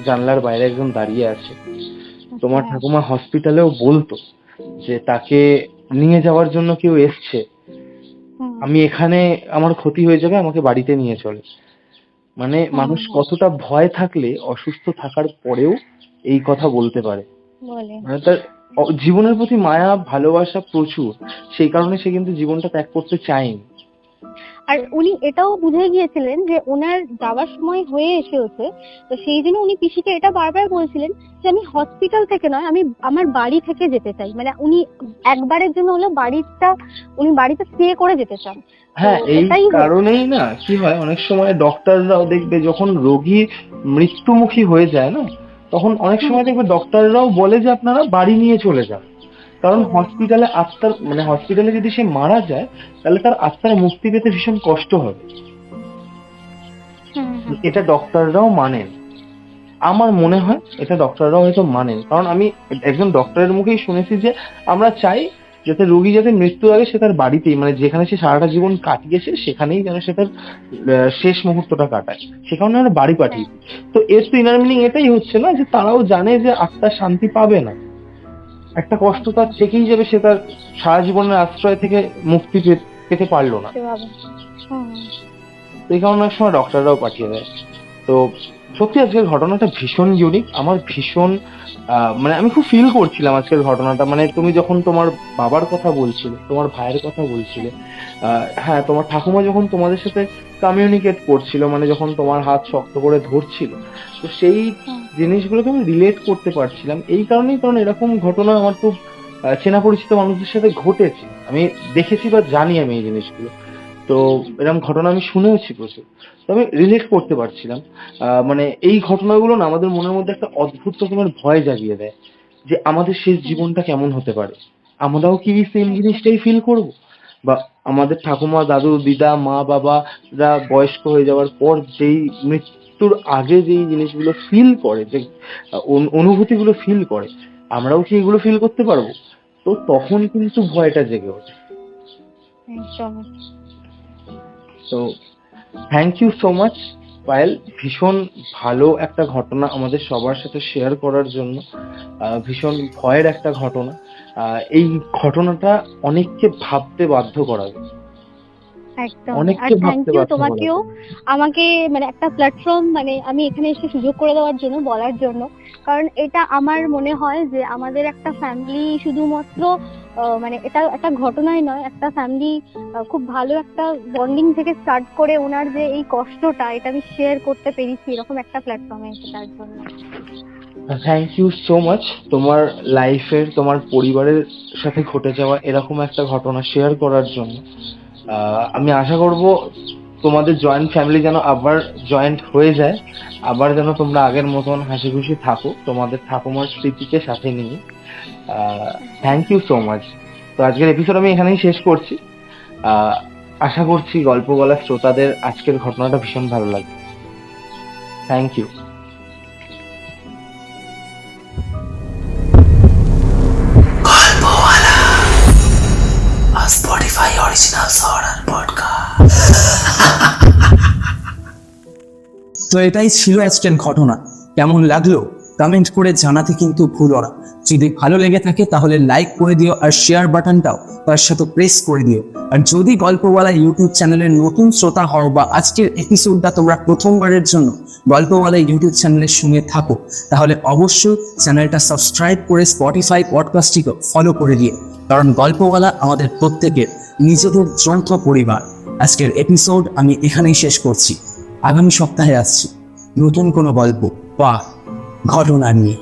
জানলার বাইরে একজন দাঁড়িয়ে আছে, তোমার ঠাকুমা হসপিটালেও বলতো যে তাকে নিয়ে যাওয়ার জন্য কেউ এসছে, আমি এখানে, আমার ক্ষতি হয়ে যাবে, আমাকে বাড়িতে নিয়ে চলে। মানে মানুষ কতটা ভয় থাকলে অসুস্থ থাকার পরেও এই কথা বলতে পারে, মানে তার জীবনের প্রতি মায়া ভালোবাসা প্রচুর, সেই কারণে সে কিন্তু জীবনটা ত্যাগ করতে চায়নি। আর উনি এটাও বুঝে গিয়েছিলেন যে ওনার যাওয়ার সময় হয়ে এসেছে, তো সেই জন্য উনি পিসিকে এটা বারবার বলছিলেন যে আমি হসপিটাল থেকে নয়, আমি আমার বাড়ি থেকে যেতে চাই। মানে উনি একবারের জন্য হলো উনি বাড়িতে স্টে করে যেতে চান। হ্যাঁ, তো এই এটাই কারণেই না কি হয়, অনেক সময় ডক্টররাও দেখবে যখন রোগী মৃত্যুমুখী হয়ে যায় না, তখন অনেক সময় দেখবে ডক্টররাও বলে যে আপনারা বাড়ি নিয়ে চলে যান। কারণ হসপিটালে যদি সে মারা যায়, তাহলে তার আত্মার মুক্তি পেতে ভীষণ কষ্ট হবে। এটা ডক্টররাও মানেন, আমার মনে হয় এটা ডক্টররাও হয়তো মানেন, কারণ আমি একজন ডক্টরের মুখেই শুনেছি যে আমরা চাই যাতে রোগী যাতে মৃত্যুর আগে সে তার বাড়িতেই, মানে যেখানে সে সারাটা জীবন কাটিয়েছে সেখানেই যেন সে তার শেষ মুহূর্তটা কাটায়, সেখানে আমরা বাড়ি পাঠিয়ে দিই। তো এর তো ইনার মিনিং এটাই হচ্ছে না যে তারাও জানে যে আত্মার শান্তি পাবে না, একটা কষ্ট তার থেকেই যাবে, সে তার সারা জীবনের আশ্রয় থেকে মুক্তি পেতে পারলো না। তো এই কারণে এক সময় ডক্টররাও পাঠিয়ে দেয়। তো সত্যি আজকের ঘটনাটা ভীষণ ইউনিক, আমার ভীষণ মানে আমি খুব ফিল করছিলাম আজকের ঘটনাটা। মানে তুমি যখন তোমার বাবার কথা বলছিলে, তোমার ভাইয়ের কথা বলছিলে, হ্যাঁ তোমার ঠাকুমা যখন তোমাদের সাথে কমিউনিকেট করছিল, মানে যখন তোমার হাত শক্ত করে ধরছিল, তো সেই জিনিসগুলোকে আমি রিলেট করতে পারছিলাম। এই কারণেই, কারণ এরকম ঘটনা আমার খুব চেনা পরিচিত মানুষদের সাথে ঘটেছে, আমি দেখেছি বা জানি আমি এই জিনিসগুলো। তো এরকম ঘটনা আমি শুনেওছি প্রচুর, তো আমি রিলেট করতে পারছিলাম। মানে এই ঘটনাগুলো না আমাদের মনের মধ্যে একটা অদ্ভুত রকমের ভয় জাগিয়ে দেয় যে আমাদের শেষ জীবনটা কেমন হতে পারে, আমরাও কি সেম জিনিসটাই ফিল করব, বা আমাদের ঠাকুমা, দাদু, দিদা, মা, বাবারা বয়স্ক হয়ে যাওয়ার পর যেই মৃত্যুর আগে যেই জিনিসগুলো ফিল করে, যে অনুভূতিগুলো ফিল করে, আমরাও কি এগুলো ফিল করতে পারবো? তো তখন কিন্তু ভয়টা জেগে ওঠে। তো thank you so much Payel, ভীষণ ভালো একটা ঘটনা আমাদের সবার সাথে শেয়ার করার জন্য। ভীষণ ভয়ের একটা ঘটনা, এই ঘটনাটা অনেককে ভাবতে বাধ্য করাবে। একদম। আর থ্যাংক ইউ তোমাকেও আমাকে মানে একটা প্ল্যাটফর্ম, মানে আমি এখানে এসে সুযোগ করে দেওয়ার জন্য, বলার জন্য। কারণ এটা আমার মনে হয় যে আমাদের একটা ফ্যামিলি শুধুমাত্র মানে এটা একটা ঘটনাই নয়, একটা ফ্যামিলি খুব ভালো একটা বন্ডিং থেকে স্টার্ট করে ওনার যে এই কষ্টটা, এটা আমি শেয়ার করতে পেরেছি এরকম একটা প্ল্যাটফর্মে এসে, তার জন্য থ্যাংক ইউ সো মাচ তোমার লাইফের, তোমার পরিবারের সাথে ঘটে যাওয়া এরকম একটা ঘটনা শেয়ার করার জন্য। আমি আশা করব তোমাদের জয়েন্ট ফ্যামিলি যেন আবার জয়েন্ট হয়ে যায়, আবার যেন তোমরা আগের মতন হাসি খুশি থাকো তোমাদের ঠাকুমার স্মৃতিকে সাথে নিয়ে। Thank you so much. তো আজকের এপিসোড আমি এখানেই শেষ করছি। আশা করছি গল্প বলার শ্রোতাদের আজকের ঘটনাটা ভীষণ ভালো লাগবে। Thank you. Spotify original horror podcast. তো এটাই ছিল আজকের ঘটনা। কেমন লাগলো কমেন্ট করে জানাতে কিন্তু ভুলো না। যদি ভালো লেগে থাকে তাহলে লাইক করে দিও, আর শেয়ার বাটনটাও তার সাথে প্রেস করে দিও। আর যদি গল্পওয়ালা ইউটিউব চ্যানেলের নতুন শ্রোতা হও, বা আজকের এপিসোডটা তোমরা প্রথমবারের জন্য গল্পওয়ালা ইউটিউব চ্যানেলের সঙ্গে থাকো, তাহলে অবশ্যই চ্যানেলটা সাবস্ক্রাইব করে স্পটিফাই পডকাস্টটিকে ফলো করে দিও। কারণ গল্পওয়ালা আমাদের প্রত্যেকের নিজেদের যৌথ পরিবার। আজকের এপিসোড আমি এখানেই শেষ করছি। আগামী সপ্তাহে আসছি নতুন কোনো গল্প বা ঘটনা নিয়ে।